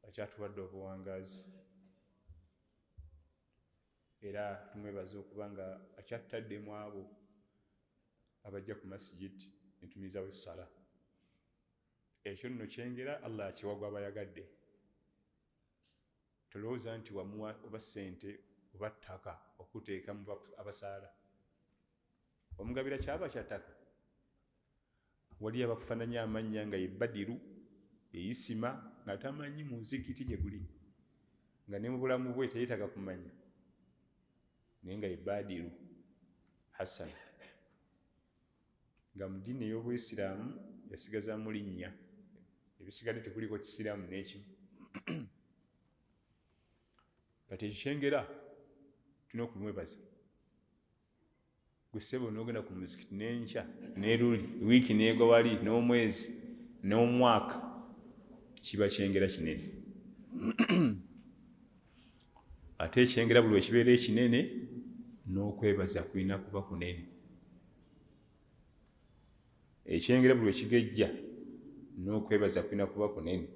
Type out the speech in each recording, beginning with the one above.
akyatuwadde obuwangazi era tumwebaza okuba nga akyattaddemu abo abajja ku Masjid netumizawo essala. Ekyo nno kyengera Allah akiwagwa abayagadde. Tolowooza nti wamuwa oba ssente oba ttaka okuteeka mu abasaala, omugabira kyaba kya ttaka. Wali abakufaananya amannya nga ye Badiru, eyisima nga tamanyi muzikiti gye guli, nga ne mu bulamu bwe teyetaaga kumanya, naye nga ye Badiru Hassan, nga mu ddiini ey'Obuyisiraamu yasigazaamu linnya, ebisigadde tekuliko kisiraamu n'ekimu. Kati ekyo kyengera tulina okumwebaza. Gwe ssebo n'ogenda ku muzikiti n'enkya n'eruli wiiki n'egwa wali n'omwezi n'omwaka, kiba kyengera kinene. Ate ekyengera buli wekibeera ekinene n'okwebaza kulina kuba kunene. Ekyengera buli wekigejja n'okwebaza kulina kuba kunene.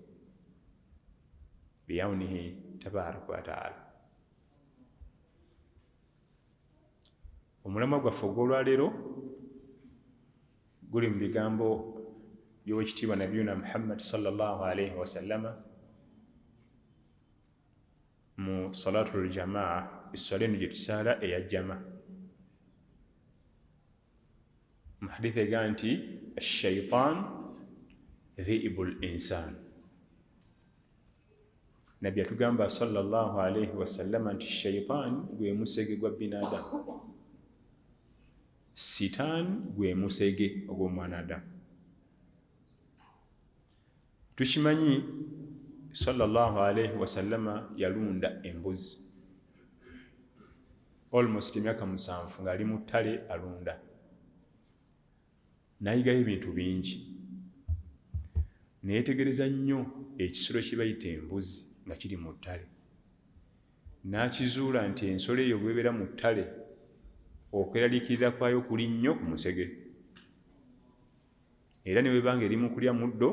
Biyawunihi tabaaraka wa taala. Omulamwa gwaffe ogw'olwaleero guli mu bigambo by'Oweekitiibwa Nabiyuna Muhammad sallallahu alaihi wasallama mu salatul jamaa, esswala eno gye tusaala eya jama. Mu hadithi egaa nti ash-shaytaan dhi'bul insaan. Nabbi atugamba sallallahu alaihi wasallama nti shaytaan gwe musege gwa binaadamu, sitaani gwe musege ogw'omwana Adamu. Tukimanyi sallallahu alaihi wasallama yalunda embuzi almost emyaka 7 ng'ali mu ttale alunda. N'ayigayo ebintu bingi, neyetegereza nnyo ekisolo kye bayita embuzi nga kiri mu ttale. N'akizuula nti ensolo eyo bw'ebeera mu ttale okweraliikirira kwayo kuli nnyo ku musege, era ne bw'ebanga eri mu kulya muddo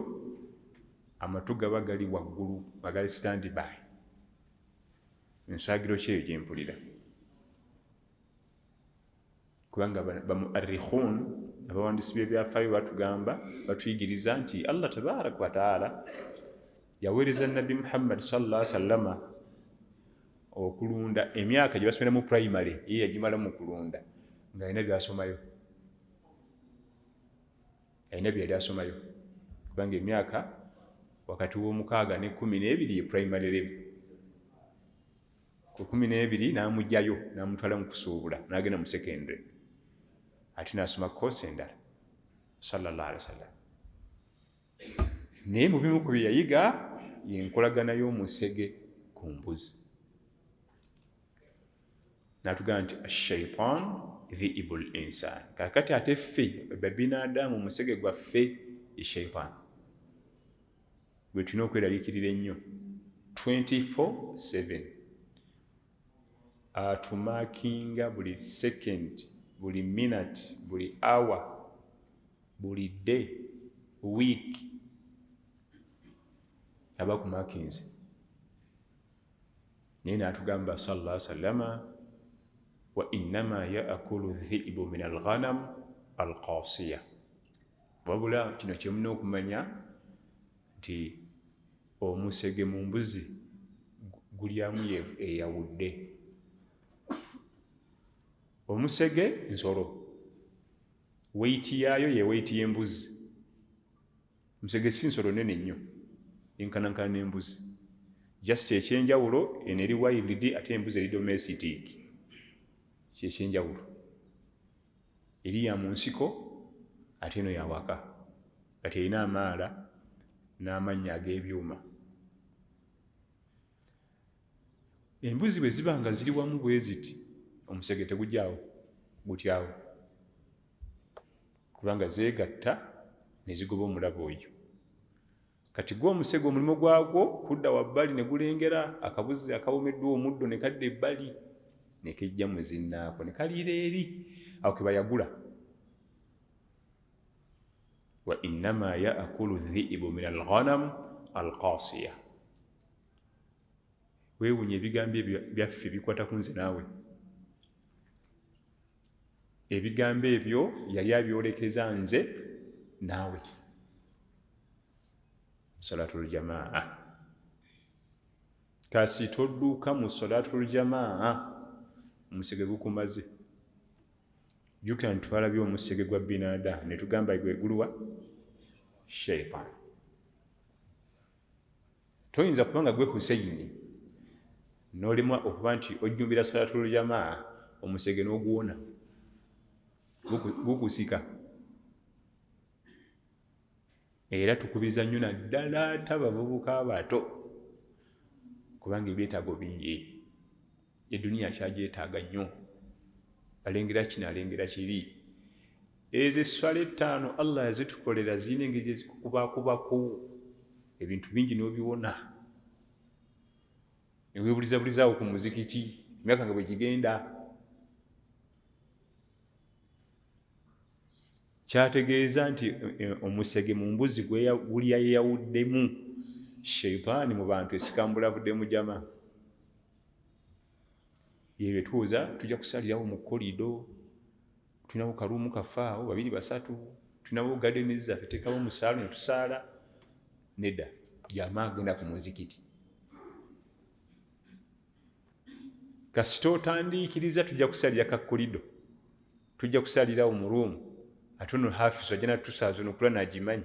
amatu gaba gali waggulu nga gali stand by. Enswagiro kyeyo gye mpulira, kubanga bamuarrikhun abawandiisi b'ebyafaayo batugamba, batuyigiriza nti Allah tabaaraka wa taala yaweereza Nabbi Muhammad sallallahu alaihi wasallama okulunda emyaka gye basomera mu primary, ye yagimala mu kulunda ng'alina by'asomayo, alina bye yali asomayo, kubanga emyaka wakati w'omukaaga ne 12 ye primary level. Ku 12 n'amugyayo n'amutwala mu kusuubula n'agenda mu secondary, ate n'asoma course endala sallallahu alaihi wasallam. Naye mu bimu ku bye yayiga yenkolagana y'omusege ku mbuzi. N'atugamba nti ash-shaytaan dhi'bul insaan. Kakati ate ffe babinaadamu omusege gwaffe ye shaytaan gwe tulina okweraliikirira ennyo 24/7. Atumakinga buli second, buli minute, buli hour, buli day, week, aba kumakinze. Naye n'atugamba sallallahu alaihi wasallama wa innama yaakulu dhi'bu min al-ghanam al-qasiya. Wabula kino kye mulina okumanya nti omusege mu mbuzi gulyamu eyawudde. Omusege nsolo, weiti yaayo ye weiti y'embuzi. Omusege si nsolo nene nnyo, enkanankana n'embuzi, just ekyenjawulo eno eri wild ate embuzi eri domestic. Kyekyenjawulo, eri ya mu nsiko ate eno yawaka, kati erina amaala n'amannya ag'ebyuma. Embuzi bwe ziba nga ziri wamu bwe ziti, omusege tegujjaawo, gutyawo, kubanga zeegatta ne zigoba omulabo oyo. Kati gwe omusege omulimo gwagwo kudda wabbali ne gulengera akabuzi akawumeddwa omuddo ne kadda ebbali ne kejja mu zinnaako ne kaliira eri awo ke bayagula. Wa innama yaakulu dhi'bu min al-ghanam al-qasiya. weewunya ebigambo ebyo byaffe bikwata ku nze naawe. Ebigambo ebyo yali abyolekeza nze naawe. Salatul jamaa. Kasi todduuka mu salatul jamaa, omusege gukumaze. Jjukira nti twalabye omusege gwa binaada ne tugamba gwe guluwa shaitan. Toyinza kubanga gwe Hussein n'olemwa okuba nti ojjumbira salatul jamaa, omusege n'oguwona gukusika. Era tukubiriza nnyo naddala ate abavubuka abato, kubanga ebyetaago bingi, eduniya kyagyetaaga nnyo. Alengera kino alengera kiri. Ezo esswala 5 Allah yazitukolera zirina engeri ezikukubakubako, ebintu bingi n'obiwona. Neweebulizabulizaawo ku muzikiti emyaka nga bwe kigenda. Kyategeeza nti omusege mu mbuzi guli yeyawuddemu, sheitaani mu bantu esikambula avuddemu jama. Yebwe tuwuza tujja kusalirawo mu kolido, tulinawo kaluumu kafaawo 2 3, tulinawo gadeni zaffe, teekawo omusaalo ne tusaala. Nedda, jama agenda ku muzikiti. Kasita otandiikiriza tujja kusalira ka kolido, tujja kusalirawo mu ruumu. Ate ono hafizu ajja natusaaza ono kula nagimanyi.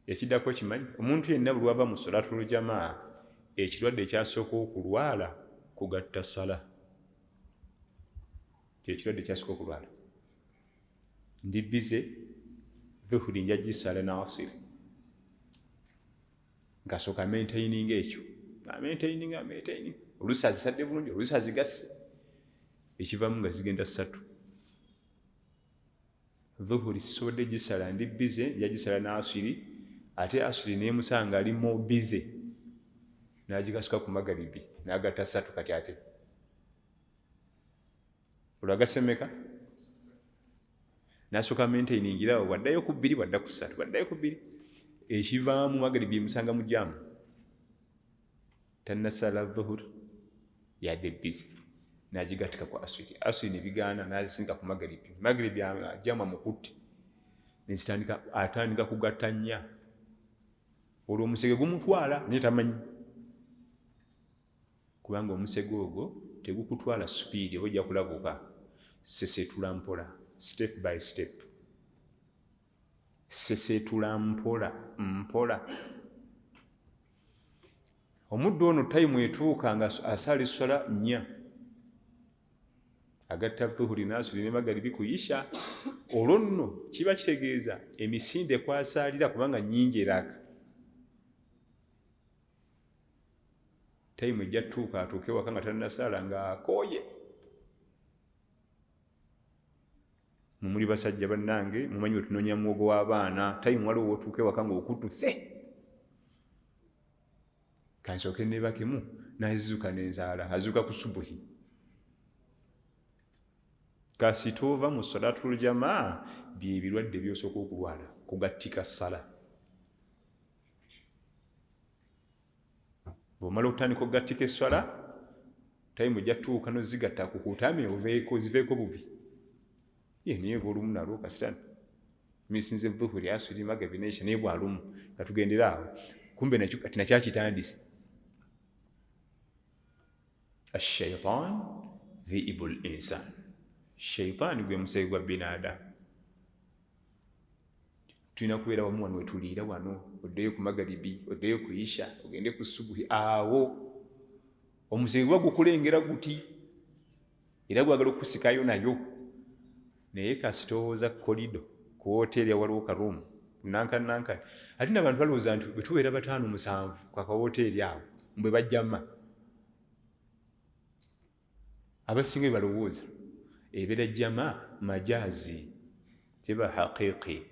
Ekiddako kimanyi, omuntu yenna bwe lwava mu salatul jamaa, ekirwadde ekyasooka okulwala kugatta sala. Kyekirwadde ekyasooka okulwala. Ndi bize dhuhuri nja gisala na asiri, ngasooka maintaininga ekyo, maintaininga oluusi azisadde bulungi, oluusi azigasse, ekivamu nga zigenda 3. Dhuhuri sisobodde gisala, ndi bize nja gisala na asiri, ate asiri neemusanga ali mu bize, n'agikasuka ku magaribi n'agatta 3 kati ate. Olwagasemeka n'asooka maintainingira waddayo ku 2 wadda ku 3 waddayo ku 2, ekivaamu magaribi emusanga mu jaamu, tannasala dhuhur yadde bize, n'agigatika ku asiri. Asiri ne bigaana n'azisinga ku magaribi, magaribi ajama mukutte atandika kugatta 4. Olwo omusege gumutwala naye tamanyi, kubanga omusege ogwo tegukutwala supiidi, oba ojja kulabuka. Sesetula mpola, step by step. Sesetula mpola. Omuddu ono tayimu etuuka nga asala esswala 4, agatta dhuhuri n'asiri ne magaribi kuyisha. Olwo nno kiba kitegeeza emisinde kwasaalira kubanga nnyingi eraka. Tayimu ejja tuuka atuuke waka nga tannasala ng'akooye. Mumuli basajja bannange, mumanyi bwe tunoonya muwogo w'abaana, tayimu waliwo otuuke waka ng'okutuse. Kansooke neebakemu, n'azizuka n'enzaala, azuuka ku subuhi. Kasi toova mu salatul jamaa, bye birwadde by'osooka okulwala, kugattika sala. Bw'omala okutandika okugattika esswala, tayimu ojja tuuka n'ozigatta kukutame ziveeko buvi. Naye bw'olumu nalwo kasita misinze dhuhuri asiri magaribi n'isha naye bw'alumu nga tugendera awo, kumbe nakyo kati nakyakitandise. Ashaitan dhiibul insan. Shaitaani gwe musege gwa binaada. Tulina kubeera wamu wano wetuliira wano, oddeyo ku magaribi, oddeyo ku isha, ogende ku subuhi. Awo omusege gwa gukulengera guti, era gwagala okusikayo nayo. Naye kasitowooza kolido ku woteeri awaliwo karuumu nankani. Ate n'abantu balowooza nti bwe tubeera 5 7 ku akawoteeri awo mbwe bajjama. Abasinga balowooza ebeera jjama majaazi, teba haqiiqi.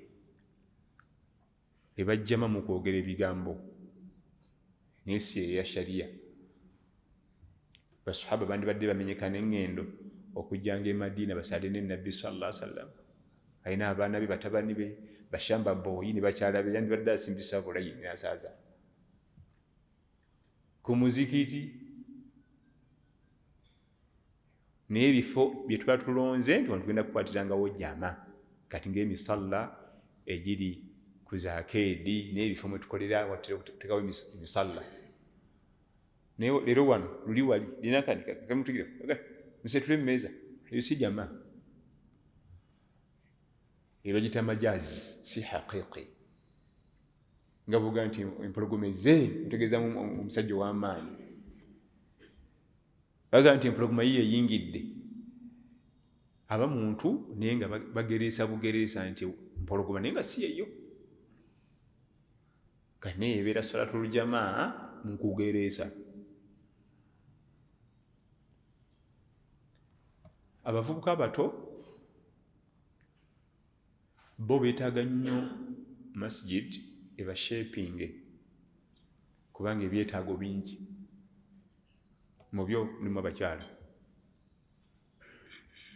Ebajjama mu kwogera ebigambo, naye si eya shariya. Basahaba bandibadde bamenyeka n'eŋŋendo okujjanga e Madiina basaale ne Nabbi sallallahu alaihi wasallam. Alina abaana be, batabani be, bashamba boyi ne bakyala be, yandibadde asimbisa bulayini n'asaaza. ku muzikiti n'ebifo bye tuba tulonze nti tugenda kukwatirangawo jama kati ng'emisalla egiri ku zaakeedi n'ebifo mwe tukolera watekawo emisalla naye leero wano luli wali lina kamutugire musetule mmeeza eyo si jama eyo bagita majaazi si haqiqi nga buga nti empologoma eze otegeeza omusajja ow'amaanyi baga nti empologoma yiye eyingidde aba muntu naye nga bagereesa bugereesa nti empologoma naye nga si eyo kati naye ebeera salatul jamaa mu kugereesa. Abavubuka abato bo beetaaga nnyo masjid ebashepinge kubanga ebyetaago bingi mu byo mulimu abakyala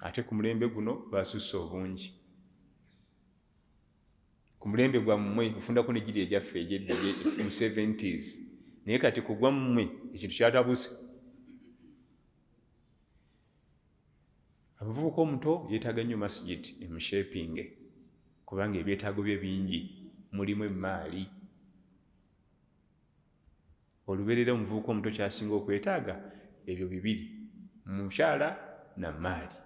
ate ku mulembe guno basusse obungi. Ku mulembe gwammwe ofundako negiri egyaffe egyedda mu 70s naye kati ku gwammwe ekintu kyatabuse. Abavubuka omuto yeetaaga nnyo masjid emushepinge kubanga ebyetaago bye bingi, mulimu emaali. Olubeerera omuvubuka omuto kyasinga okwetaaga ebyo bibiri, mukyala na maali.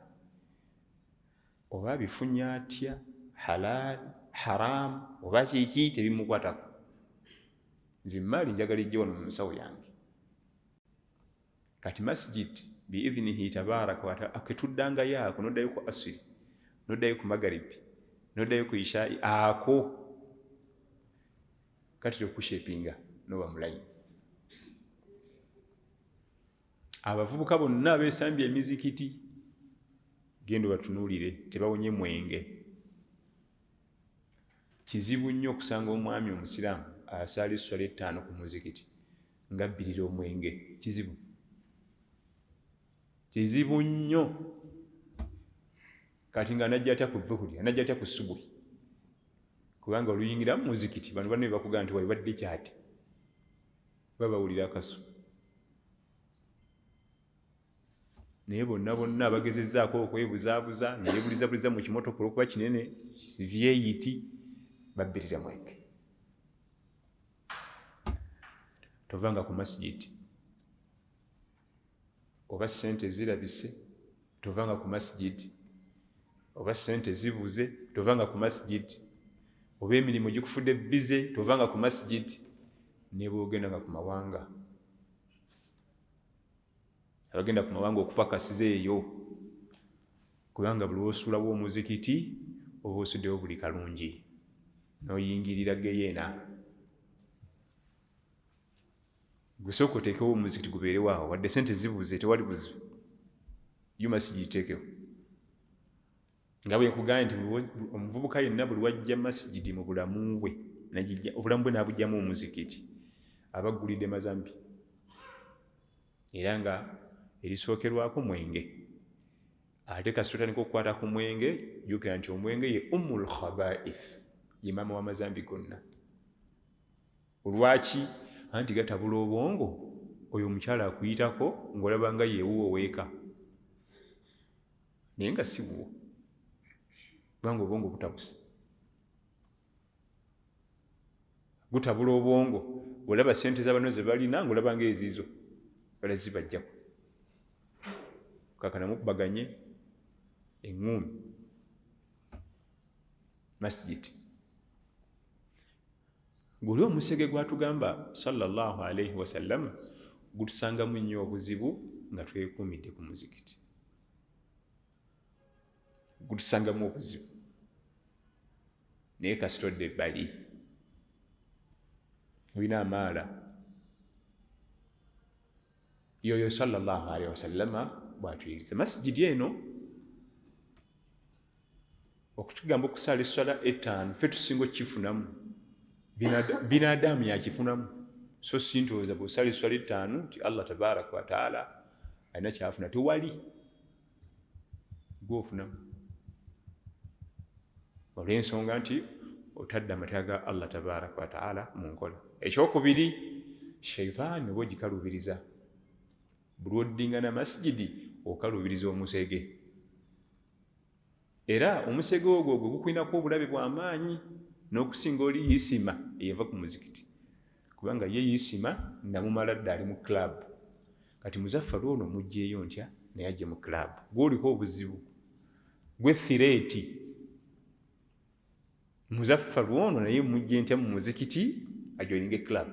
Oba bifunya atya halal haram oba kiki tebimukwatako. Nze maali njagala ejje wano mu nsawo yange. Kati masjid biidhinihi tabaraka wa taala aketuddangayo ako noddayo ku asiri noddayo ku magaribi noddayo ku ishai ako kati tokushepinga noba mulayi. Abavubuka bonna beesambye emizikiti genda batunuulire tebawonye mwenge. Kizibu nnyo okusanga omwami omusiraamu asaala esswala 5 ku muzikiti nga abbirira omwenge. Kizibu nnyo. Kati nga anajja atya ku dhuhuri anajja atya ku subuhi kubanga oluyingira mu muzikiti bano banne bakugamba nti wabadde kyate babawulira akaso. Naye bonna bagezezzaako okwebuzaabuza neyebulizabuliza mu kimotoka olwokuba kinene V8 babbirira mwenge. Tovanga ku masjid. Oba sente zirabise tovanga ku masjid, oba sente zibuze tovanga ku masjid, oba emirimu gikufudde bize tovanga ku masjid. Ne bw'ogendanga ku mawanga, abagenda ku mawanga okupakasiza eyo kubanga buli lw'osuulawo omuzikiti oba osuddewo buli kalungi n'oyingirira Kyeyune. Gusooka oteekewo omuzikiti gubeerewo awo wadde sente zibuze tewali buzibu, you must giteekewo. Nga bwe nkugambye nti omuvubuka yenna buli wajja masjidi mu bulamu bwe obulamu bwe n'abugyamu omuzikiti aba aggulidde mazambi era nga erisookerwako mwenge. Ate kasita otandika okukwata ku mwenge jjukira nti omwenge ye ummul khaba'ith, ye maama w'amazambi gonna. Olwaki? Anti gatabula obwongo, oyo omukyala akuyitako ng'olaba nga yeewuwo weeka naye nga si buwo kubanga obwongo butabuse. Gutabula obwongo, olaba sente z'abanno ze balina ng'olaba ng'eziizo balazibajjako. Kakana mukubaganye eŋŋumi masjid. Guli omusege gwatugamba sallallahu alaihi wasallam gutusangamu nnyo obuzibu nga twekuumidde ku muzikiti. Gutusangamu obuzibu naye kasitodde ebbali olina amaala. Yoyo sallallahu alaihi wasallama bw'atuyigiriza masjidi eno okutugamba okusaala esswala 5 ffe tusinga okukifunamu, binadamu yakifunamu. So si ntowooza bw'osaala esswala 5 nti Allah tabaraka wa taala alina kyafuna, tewali gw'ofunamu olw'ensonga nti otadde amateeka ga Allah tabaraka wa taala mu nkola. Ekyokubiri shaitaani oba ogikalubiriza buli oddingana masjidi okalubiriza omusege era omusege ogwo gwe gukwinako obulabe bw'amaanyi n'okusinga oli isima eyava ku muzikiti kubanga ye isima namumala dda ali mu club kati muzaffalo ono mugjeeyo ntya naye ajje mu club gwoliko obuzibu gwe thireti muzaffalo ono naye mugje ntya mu muzikiti ajoininge club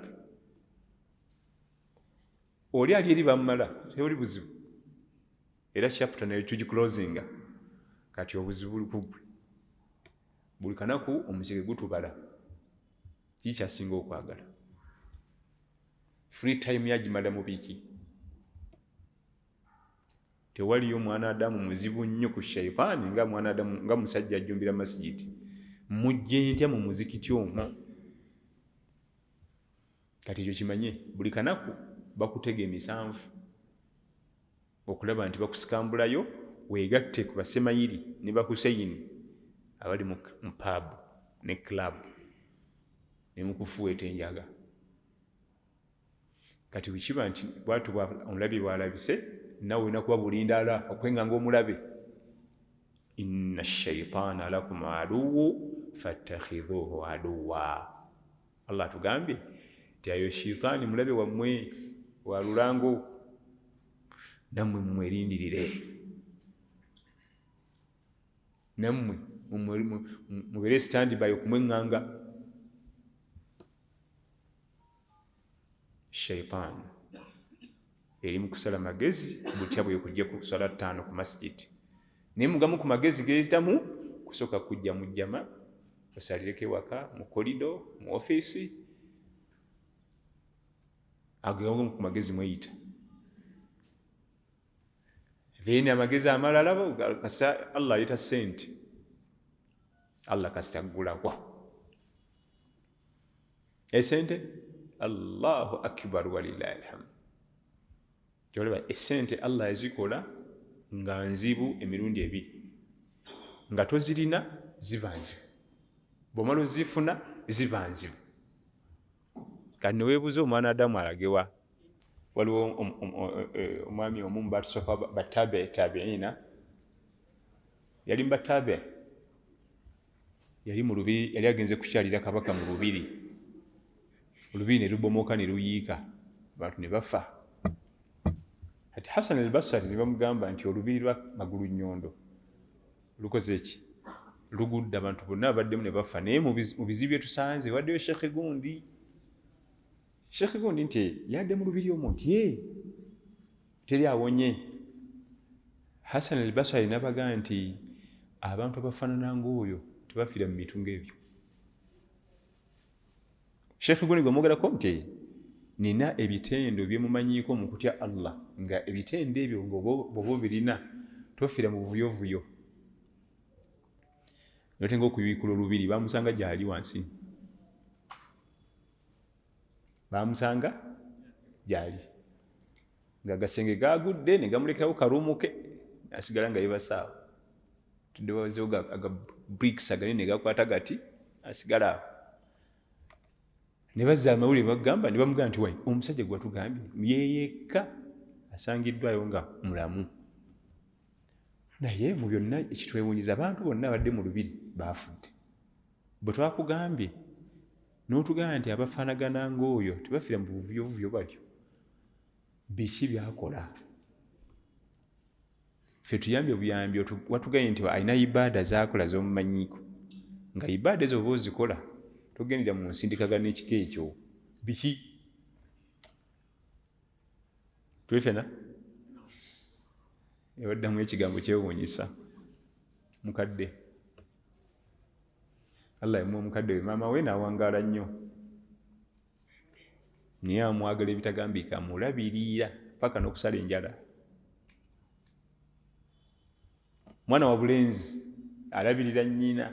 oli ali eri bamumala tewali buzibu era chapter nayo tugiclosinga kati obuzibu buli kugwe buli kanaku omusege gutubala kikyasinga okwagala free time yagimala mu biki tewaliyo mwanadamu muzibu nnyo ku shaitaani nga mwanadamu nga musajja ajjumbira masjidi mujje ntya mu muzikiti omwo kati ekyo kimanye buli kanaku bakutega emisanvu okulaba nti bakusikambulayo weegatte ku basemayiri ne bakuseyini abali mu pub ne club ne mukufuweta enjaga kati wekiba nti bwatu omulabe bwalabise nawe olina kuba bulindala okwenganga omulabe inna shaitaana lakum aduwu fattakhidhuhu aduwa Allah tugambye ti ayo shaitaani mulabe wammwe walulango nammwe mumwerindirire nammwe mubere standby okumwenganga shaitaani eri mu kusala magezi butya bwe kujja ku sala 5 ku masjid naye mugamu ku magezi geetamu kusooka kujja mu jama osalireko ewaka mu kolido mu ofiisi agewamu ku magezi mweyita then amagezi amalala kasa Allah ayita sente Allah kasita aggulako esente Allahu akbar walillahi alhamd kyolaba esente Allah yazikola nga nzibu emirundi ebiri nga tozirina ziba nzibu bw'omala ozifuna ziba nzibu kati ne weebuuza omwana adamu alagewa waliwo omwami omu batusooka batabeina yali mubatabe yali mu lubiri yali agenze kukyalira kabaka mu lubiri olubiri ne lubomoka ne luyiika abantu ne bafa kati Hassan al-Basri ne bamugamba nti olubiri lwa magulu nnyondo lukoze ki lugudde abantu bonna abaddemu ne bafa naye mu bizibu byetusanze waddeyo Sheikh Gundi nti yadde mu lubiri omwo nti teri awonye Hassan al-Basri n'abagamba nti abantu abafaanana ng'oyo tebafiira mu bitunga ebyo Sheikh Gundi gwe mwogerako nti nina ebitendo byemumanyiiko mu kutya Allah nga ebitendo ebyo bw'oba obirina tofiira mu buvuyovuyo notenga okubiikula olubiri bamusanga gyali wansi bamusanga gyali nga gasenge gagudde ne gamulekerawo karuumuke asigala nga yebasaawo tuddewazewo aga bricks agali ne gakwata gati asigala awo ne bazza amawulire bagamba ne bamugamba nti wai omusajja gwe watugambye yeyekka asangiddwayo nga mulamu naye mu byonna ekitwewunyiza abantu bonna abadde mu lubiri baafudde bwe twakugambye n'otugamba nti abafaanagana ng'oyo tebafiira mu buvuyovuyo batyo biki byakola ffe tuyambye buyambi watugambye nti alina ibaada zaakola z'omumanyiiko nga ibaada ezo oba ozikola togendera mu nsindikagano ekika ekyo biki tulifena ewaddamu ekigambo kyewuunyisa mukadde Allah yamuwa omukadde we maama we n'awangaala nnyo naye amwagala ebitagambika amulabirira paka n'okusala enjala mwana wa bulenzi alabirira nnyina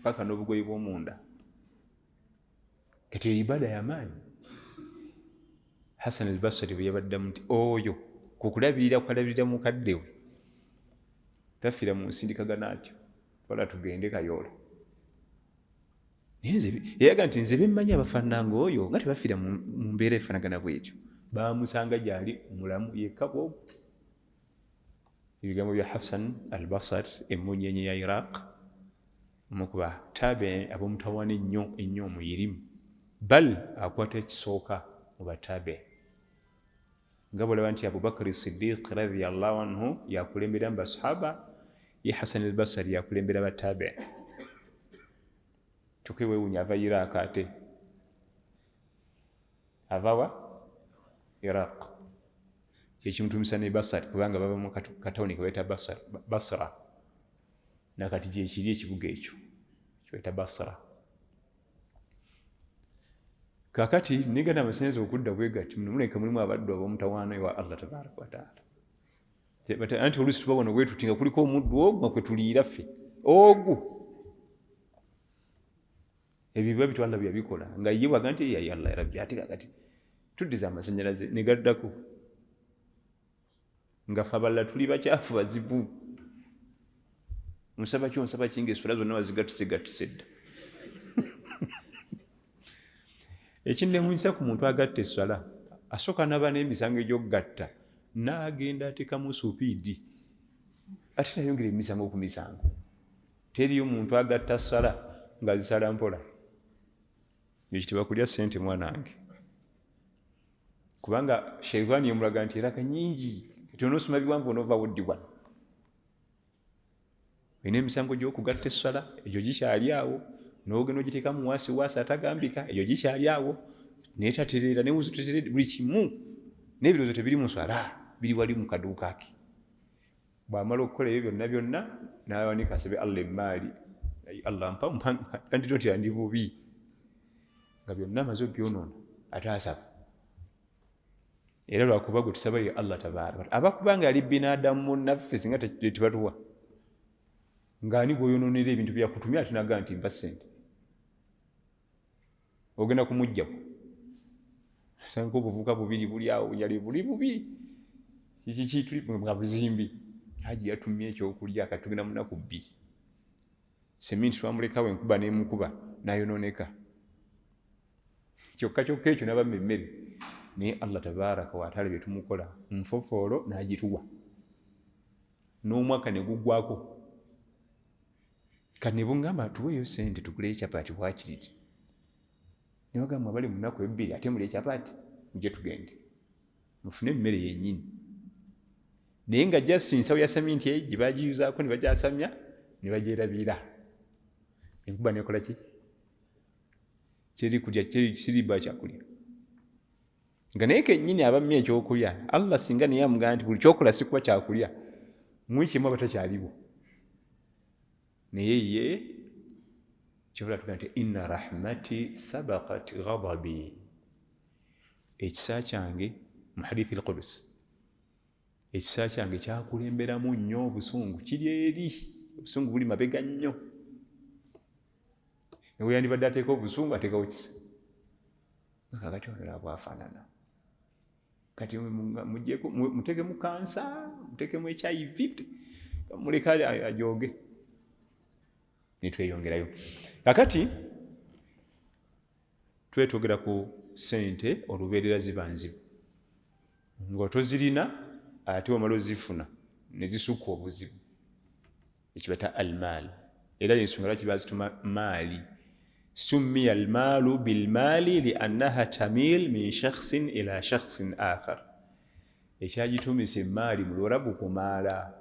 paka n'obugoyi bw'omunda kati eyo ibaada y'amaanyi Hassan al-Basri bwe yabaddamu nti oyo kukulabirira kwalabirira mukadde we tafiira mu nsindikagano atyo wala tugende Kayoola yaga nti nze bemmanyi abafaananga oyo nga tebafiira mu mbeera efaanagana bwetyo bamusanga gyali omulamu yekka bwogwo. Ebigambo bya Hassan al-Basri emmunyenye ya Iraq omukuba tabe ab'omutawaana ennyo mu irimu bal akwata ekisooka mu batabe nga bwolaba nti Abubakar Siddiq radiyallahu anhu yakulembera mu basahaba ye Hassan al-Basri yakulembera batabe kyokka weewuunya ava Iraq ate avawa Iraq kyekimutumisa ne Basra kubanga baba mu katawuni kebayita Basra nakati gyekiri ekibuga ekyo kibayita Basra. Kakati nigana amasenze okudda bwe gati muleka mulimu abaddu ab'omutawaana wa Allah tabaraka wa taala anti oluusi tubabona bwe tuti nga kuliko omuddu ogwo kwe tuliira ffe ogwo ebiba bitwala byabikola nga ye waga nti ya Allah ya Rabbi ate kakati tuddiza amasannyalaze ne gaddako nga ffe abalala tuli bakyafu bazibu musaba kyo nsaba kinga essula zonna wazigatuse dda ekinneewuunyisa ku muntu agatta essala asooka naba n'emisango egy'okugatta n'agenda ateekamu supiidi ate nayongera emisango ku misango. Teriyo muntu agatta ssala ng'azisala mpola ekitibwa kulya ssente mwanange kubanga sheitaani yemulaga nti eraka nyingi tonosoma biwanvu onoova woddi wano olina emisango gy'okugatta essala egyo gikyali awo n'ogenda ogiteekamu waasi atagambika egyo gikyali awo neetatereera newuzutetere buli kimu n'ebirowoozo tebiri mu nswala biri wali mu kaduuka ke bw'amala okukola ebyo byonna n'awanika asabe Allah emmaali Allah mpa anditotera ndi bubi nga byonna amaze obyonoona ate asaba era lwakuba gwe tusaba ye Allah tabaaraka abakubanga yali binaadamu munnaffe singa tebatuwa ng'ani gwoyonoonera ebintu byakutumya ate naga nti mpa ssente ogenda kumugjaku asanga obuvuka bubiri buli awo yali buli bubi kiki tuli nga buzimbi haji yatumye ekyokulya akatugenda mu nnaku bbiri seminti twamulekawo enkuba n'emukuba n'ayonooneka kyokka ekyo n'abamma emmere naye Allah tabaaraka wa taala bye tumukola nfofoolo n'agituwa n'omwaka ne guggwako kati ne bungamba tuweeyo ssente tuguleyo ekyapati bwakiriti ne bagamba abali mu nnaku ebbiri ate muli ekyapati mujje tugende mufune emmere yennyini naye nga jasi nsawo ya saminti eyo gye bagiyuzaako ne bagyasamya ne bagyerabira enkuba nekola ki kiriba kyakulya nga naye kennyini abamya ekyokulya Allah singa naye amugamba nti buli kyokola si kuba kyakulya mwikimu abatakyalibo naye ye kyobola tugamba nti inna rahmati sabaqat ghadabi ekisa kyange mu hadithi al-Qudus ekisa kyange kyakulemberamu nnyo obusungu kiri eri obusungu buli mabega nnyo newe yandibadde ateeka obusungu ateekawo kisa kakati onera bwafaanana kati mutegemu kansa mutekemu HIV muleka ajoge nitweyongerayo kakati twetwogera ku ssente olubeerera ziba nzibu ng'otozirina ate wamala ozifuna ne zisukka obuzibu ekibata almaal era yensonga lwaki bazituma maali summiya almaalu bilmaali liannaha tamil min shakhsin ila shakhsin akhar ekyagitumisa emaali mu Luwarabu kumaala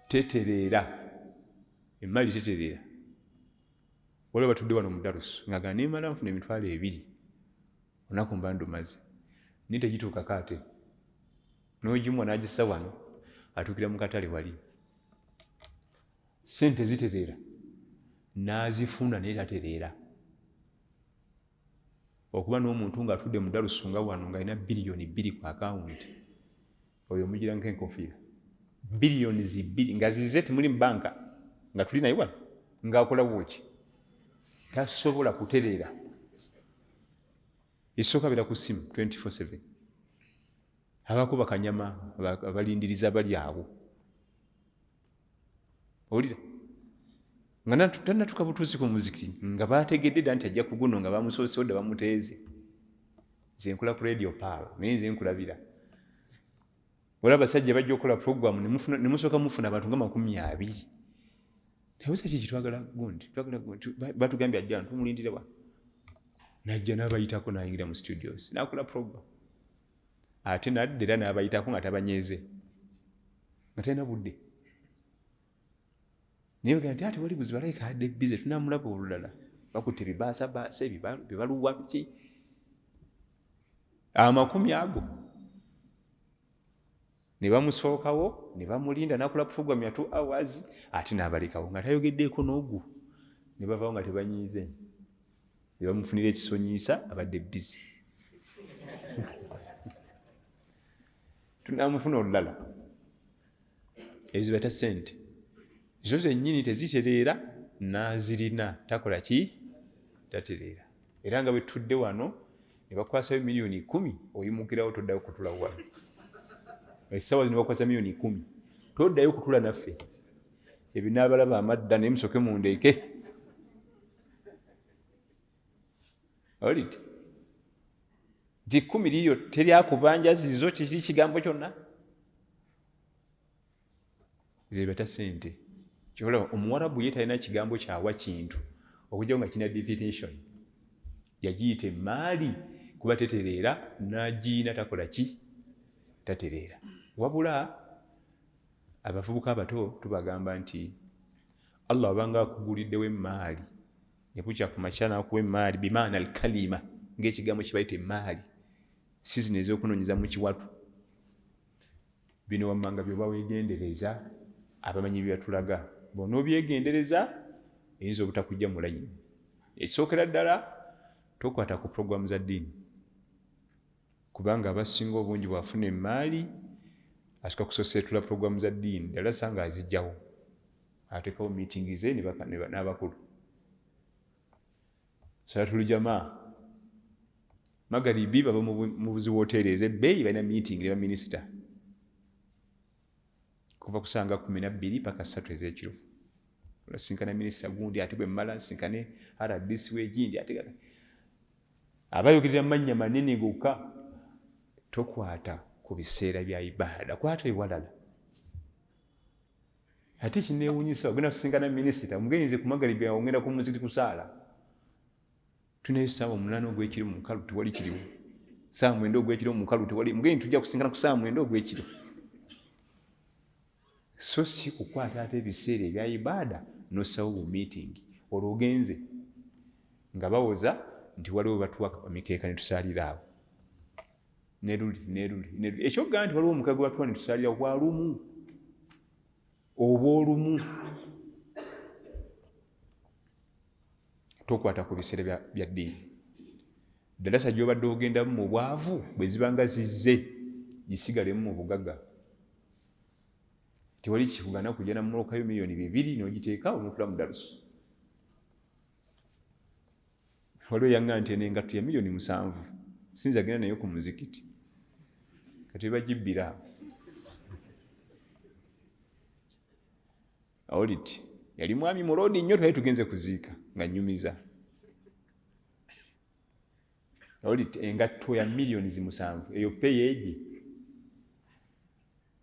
tetereera emaali tetereera waliwo batudde wano mu darusu ng'agamba nimala nfuna emitwalo 2 olunaku mba ndumaze naye tegituukako ate n'ogimwa n'agissa wano atuukira mu katale wali ssente zitereera n'azifuna naye tatereera okuba n'omuntu ng'atudde mu darusu nga wano ng'alina biliyoni 2 ku akawunti oyo mugira nk'enkofiira biliyoni 2 nga zize temuli mu banka nga tuli naye wano ng'akola bwoki tasobola kutereera esooka beera ku ssimu 24/7 abakuba kanyama abalindiriza bali awo owulira nga tannatuuka butuusi ku muzikiti nga bategedde dda nti ajja kuguno nga bamusooseo dda bamuteeze. Nze nkula ku radio paalo naye nze nkulabira wala abasajja bajja okukola program ne musooka mufuna abantu nga 20. naye ki kitwagala gundi batugambye ajja tumulindire wa najja n'abayitako n'ayingira mu studios n'akola program ate nadde era n'abayitako nga tabanyeeze nga talina budde naye bagamba nti ate wali buzibu alayika adde bize tunamulaba olulala bakutte bibaasa bibaluwa biki 10 ago ne bamusookawo ne bamulinda n'akola program ya 2 hours ate n'abalekawo nga tayogeddeeko n'ogu ne bavaawo nga tebanyiize ne bamufunira ekisonyiisa abadde bize tunamufuna olulala ezibata ssente zo zennyini tezitereera n'azirina takola ki tatereera era nga bwe tudde wano ne bakwasayo miliyoni 10 oyimukirawo toddayo kutula wano essaawa zino bakwasa miliyoni 10 toddayo kutula naffe ebinaabalaba amadda naye musooke mundeeke oliti nti 10 liyo teryakubanja zizo kiki kigambo kyonna zebata ssente kyolaba omuwarabu ye talina kigambo kyawa kintu okujjawo nga kina definition yagiyita emaali kuba tetereera n'agiina takola ki tatereera wabula abavubuka abato tubagamba nti Allah abanga akuguliddewo emaali nebukya ku makya n'akuwa emaali bimaana alkalima ng'ekigambo kibayita emaali si zino ez'okunoonyeza mu kiwatu bino wammanga byoba weegendereza abamanyi byatulaga bw'onoobyegendereza eyinza obutakujja mu layini ekisookera ddala tokwata ku puroguramu za ddiini kubanga abasinga obungi bwafuna emaali asooka kusoseetula puroguramu za ddiini ddala sanga azijjawo ateekawo miitingi ze n'abakulu salatul jamaa magaribi baba mu ziwooteeri ez'ebbeeyi balina miitingi ne baminisita kuva kusanga 12 paka 3 ez'ekiro olasinkana minisita gundi ate bwe mmala nsinkane RDC w'egindi ate abayogerera mannya manene gokka tokwata ku biseera bya ibaada kwata ewalala ate kineewunyisa ogenda kusinkana minisita omugenzi ku magaribi ongenda ku muzikiti kusaala tunayo ssaawa 8 ogw'ekiro mu nkalu tewali kiriwo ssaawa 9 ogw'ekiro mu nkalu tewali mugenzi tujja kusinkana ku ssaawa 9 ogw'ekiro so si kukwata ate ebiseera ebya ibaada n'ossawo bu meeting olwo ogenze nga bawoza nti waliwo batuwa emikeeka ne tusaalira awo neruli ekyogamba nti waliwo omukago batuwa ne tusaalira bwa lumu oba olumu tokwata ku biseera bya ddiini ddalasa gy'obadde ogendamu mu bwavu bwe zibanga zizze gisigalemu mu bugagga tewali kikugana kujja namulookayo miliyoni 2 n'ogiteeka onotula mu dalusu waliwo yanga nti eno engatto ya miliyoni 7 sinza agenda nayo ku muzikiti kati bagibbira awoliti yali mwami mulodi nnyo twali tugenze kuziika nga nnyumiza awoliti engatto ya miliyoni 7 eyo peyeegi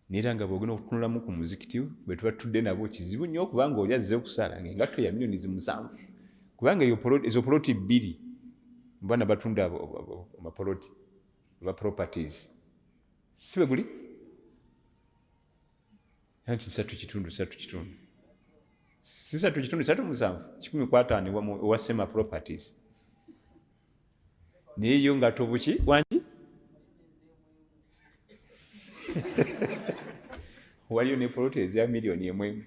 nera nga bwogenda okutunulamu ku muzikiti bwe tuba tudde nabo kizibu nnyo kubanga oli azze okusaala ng'engatto ya miliyoni 7 kubanga ezo poloti 2 mbana batunda amapoloti oba properties si bwe guli anti 3 si 3.7 1,5 owa sema properties naye yo ngatto buki wangi waliyo ne poloti ezya miliyoni 1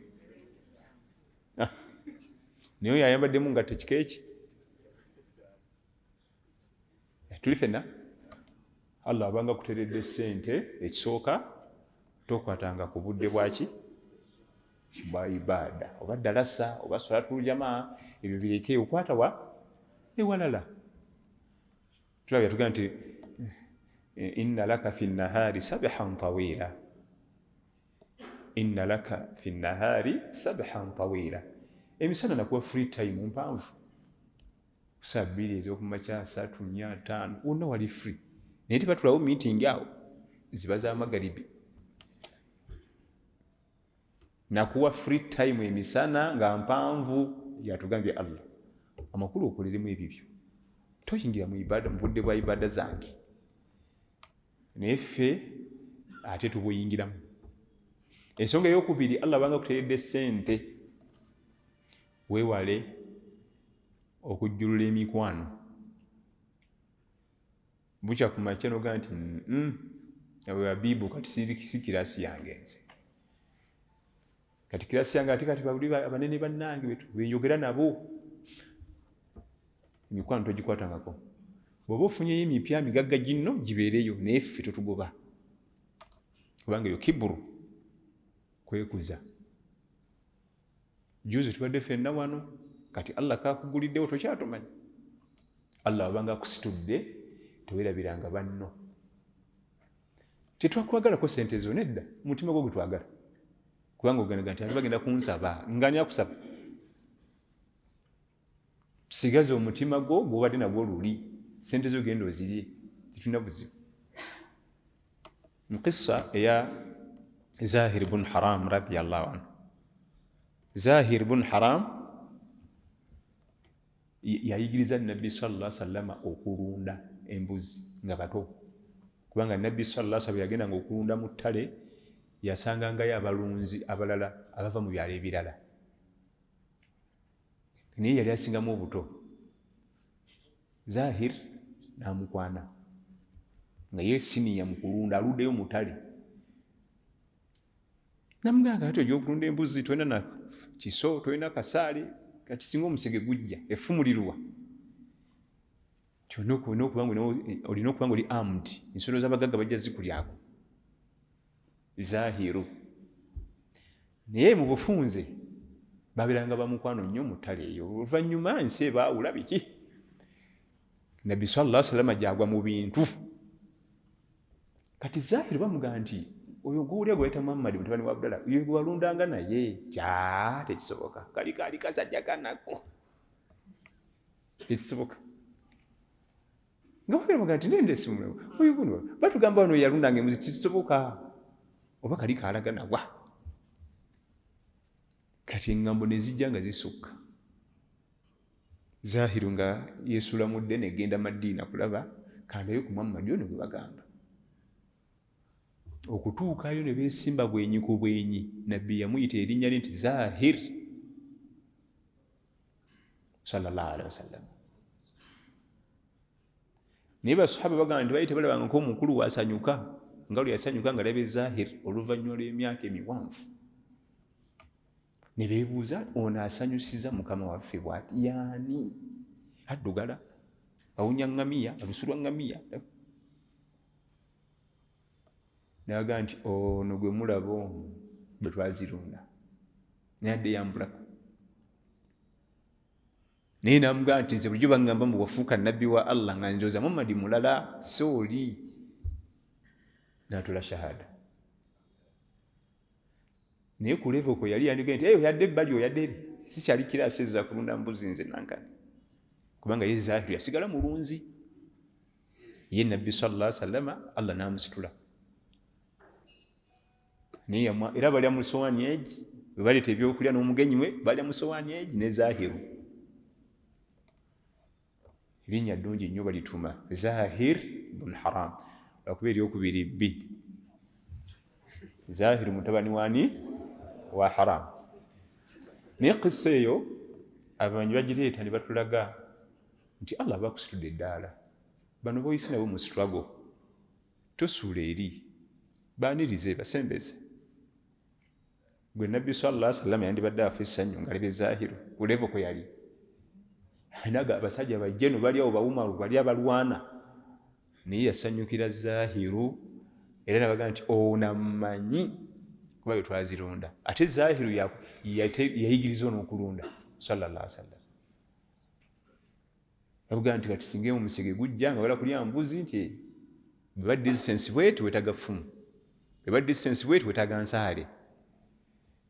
naye oyo ayambaddemu ngatto kikeeki tuli fenna Allah abanga kuteredde ssente ekisooka tokwatanga ku budde bwaki bwa ibaada oba ddalasa oba salatul jamaa ebyo bireke okwata wa ewalala tulabya tugaa nti inna laka fi nnahaari sabhan tawila inna laka fi nnahaari sabhan tawila emisana nakuwa free time mpanvu saa 2 ez'okumakya 3 4 5 wonna wali free naye tebatulawo meeting awo ziba za magalibi nakuwa free time emisana nga mpanvu yatugambye Allah amakulu okoleremu ebibyo toyingira mu ibada mu budde bwa ibada zange naye ffe ate tubuyingiramu. Ensonga ey'okubiri Allah banga kuteredde ssente weewale okujjulula emikwano bukya ku makya noga nti awe Habibu kati si kirasi yange nze kati kirasi yange ate kati babuli abanene bannange betu beyogera nabo emikwano togikwatangako bw'oba ofunyeyo emipya migagga ginno gibeereyo naye ffe totugoba kubanga eyo kiburu kwekuza. Juzi tubadde ffenna wano kati Allah kakuguliddewo tokyatumanyi Allah abanga akusitudde teweerabiranga banno tetwakwagalako sente zo nedda mutima gwo gwe twagala kubanga oganaga nti ate bagenda kunsaba ngani akusaba sigaza omutima gwo gwobadde nagwo luli sente zo genda ozirye tetulina buzibu. Mukissa eya Zahir bun Haram radiyallahu anhu. Zahir bun Haram yayigiriza Nabbi sallallahu alaihi wasallam okulunda embuzi nga bato kubanga Nabbi sallallahu alaihi wasallam yagenda nga okulunda mu ttale yasangangayo abalunzi abalala abava mu byalo ebirala naye yali asingamu obuto. Zahir namukwana nga ye siniya mu kulunda aluddeyo mu ttale namuganga ati ojja okulunda embuzi tolina na kiso tolina kasaale kati singa omusege gujja efumulirwa olina okuba nga oli armed ensolo z'abagagga bajja zikulyako. Zahiru naye mu bufunze babeeranga bamukwano nnyo mu ttale eyo oluvannyuma ensi ebaawula biki Nabbi sallallahu alaihi wasallam gyagwa mu bintu kati Zahiru bamugamba nti oyo gw'olya gwayita Muhammad mutabani wa Abdallah oyo gwe walundanga naye tekisoboka kali kasajja kanako tekisoboka nga bagamba nti nende simu oyo guno batugamba wano yalundanga embuzi tekisoboka oba kali kalagana wa kati eŋŋambo ne zijja nga zisukka. Zahiru nga yeesula mudde negenda Madiina kulaba kandayo ku Muhammad ono gwe bagamba okutuukayo ne beesimba bwenyi ku bwenyi Nabbi yamuyita erinnya lye nti Zahir sallallahu alaihi wasallam. Naye basahaba bagamba nti bayite balabanga nk'omukulu wasanyuka nga lwe yasanyuka nga labe Zahir oluvannyuma lw'emyaka emiwanvu ne beebuuza ono asanyusiza mukama waffe bw'ati yaani addugala awunya ŋŋamiya alusulwa ŋŋamiya naga nti ono gwe mulaba ono bwe twazirunda naye adde yambulako naye namugamba nti nze bulijjo baŋŋamba mbu wafuuka nabbi wa Allah nga njoza Muhammad mulala sooli n'atula shahada naye ku level ko yali yandigaye nti oyadde ebbali oyadde eri sikyali kiraasi ezo za kulunda mbuzi nze nankani kubanga ye Zahiru yasigala mulunzi ye Nabbi sallallahu alaihi wasallam Allah n'amusitula naye era balya mu sowaani egi bwe baleeta ebyokulya n'omugenyi we balya mu sowaani egi ne Zahiru erinnya ddungi nnyo balituma Zahir bun Haram lwakuba eryokubiri bbi Zahiru mutabani wani wa Haram. Naye kissa eyo abamanyi bagireeta ne batulaga nti Allah bakusitudde eddaala bano boyise nabo mu struggle tosuula eri baanirize basembeze gwe Nabbi sallallahu alaihi wasallam yandibadde afa essanyu nga lebe Zahiru ku level ko yali naga abasajja bajjeno bali awo bawumalu bali abalwana naye yasanyukira Zahiru era nabaga nti onamanyi kuba bwe twazirunda ate Zahiru yayigiriza n'okulunda sallallahu alaihi wasallam nabaga nti kati singa omusege gujja nga wala kulya mbuzi nti bwe distance bwetu wetaga ffumu bwe distance bwetu wetaga nsaale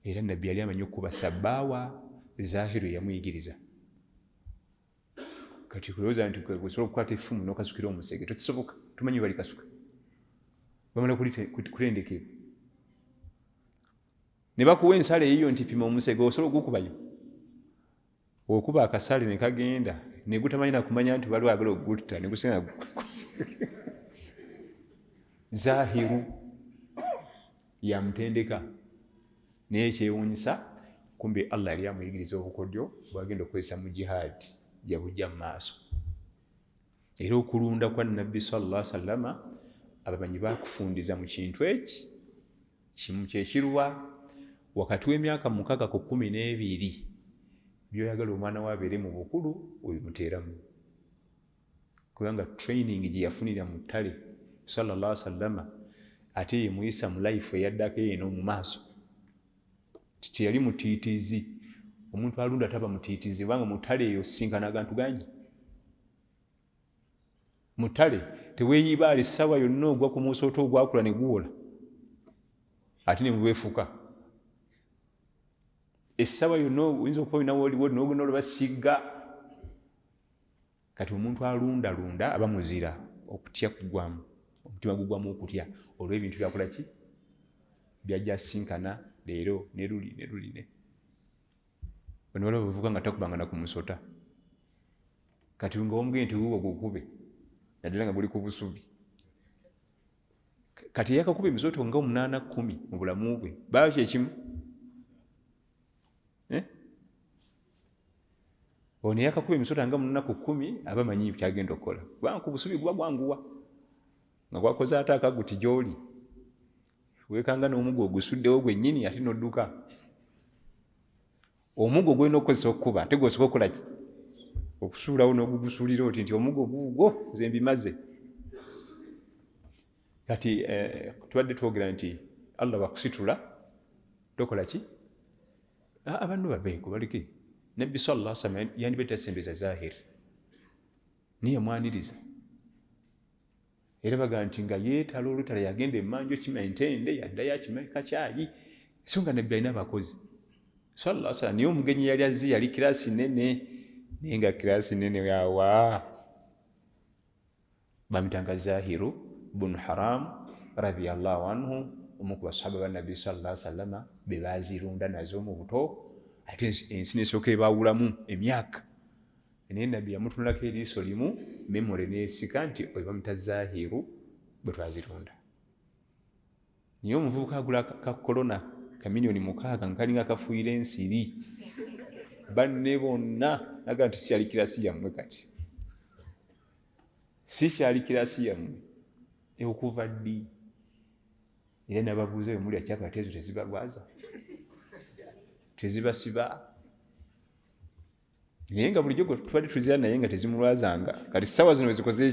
era Nabbi yali amanyi okuba sabbaawa Zahiru yamuyigiriza. Kati kulowooza nti osobola okukwata effumu n'okasukira omusege tekisoboka, tumanyi bali kasuka. Bamala kulendekebwa. Ne bakuwa ensala eyiyo nti pima omusege osobola ogukubayo. Okuba akasale ne kagenda ne gutamanyi na kumanya nti waliwo agala okugutta ne gusinga. Zahiru yamutendeka naye ekyewuunyisa kumbe Allah yali amuyigiriza obukodyo bwagenda okukozesa mu jihaadi jabujja mu maaso. Era okulunda kwa Nabbi sallallahu alaihi wasallama abamanyi bakufundiza mu kintu eki kimu kyekirwa wakati w'emyaka 6 ku 12 byoyagala omwana wabeere mu bukulu obimuteeramu, kubanga training gye yafunira mu ttale sallallahu alaihi wasallama ate ye muyisa mu life eyaddako eno mu maaso. Teyali mutiitiizi. Omuntu alunda taba mutiitiizi kubanga mu ttale eyo sinkana agantu gangi. Mu ttale teweeyibaala essaawa yonna ogwa ku musooto ogwakula ne guwola ate ne mubwefuka. Essaawa yonna oyinza okuba olina woliwo n'ogenda olubasiga. Kati omuntu alundalunda aba muzira, okutya kugwamu, omutima gugwamu okutya olw'ebintu byakola ki byajja sinkana leero ne luli. Bano waliwo bavuga nga takubanga na ku musota. Kati nga omugende nti wuuwo gukube naddala nga guli ku busubi. Kati yakakuba emisooto nga 8-10 mu bulamu bwe baba kyekimu. Ono yakakuba emisooto nga 8-10 aba manyi kyagenda okukola kubanga ku busubi guba gwanguwa nga gwakoze ate akaguti gy'oli weekanga n'omuggo ogusuddewo gwennyini ate n'odduka. Omuggo gwolina okukozesa okukuba ate gw'osooka okukola ki okusuulawo n'ogugusuulira oti nti omuggo guugwo nze mbimaze. Kati tubadde twogera nti Allah bakusitula tokola ki abantu babeeko baleke. Nabbi sallallahu alaihi wasallam yandibeeta sembeza Zahir niye mwaniriza era baga nti nga yeetala olutala yagenda emmanjo kimaintende yaddayo akimeka kyayi so nga Nabbi alina abakozi sallallahu alaihi wasallam. Niye omugenyi yali azze yali kirasi nene naye nga kirasi nene yawa bamutanga Zahiru bun Haram radiyallahu anhu omu ku basahaba ba Nabbi sallallahu alaihi wasallam be bazirunda nazo mu buto ate ensi nesooka ebaawulamu emyaka. Naye Nabbi yamutunulako eriiso limu memore neesika nti oyo bamuta Zahiru bwe twazirunda. Niye omuvubuka agula ka korona ka milioni 6 nga kalinga kafuuyira ensiri banne bonna naga nti sikyali kirasi yammwe kati sikyali kirasi yammwe okuva ddi. Era nababuuza bwe mulya kyapati ezo tezibalwaza tezibasiba naye nga bulijjo tubadde tuzira naye nga tezimulwazanga. Kati ssaawa zino wezikoze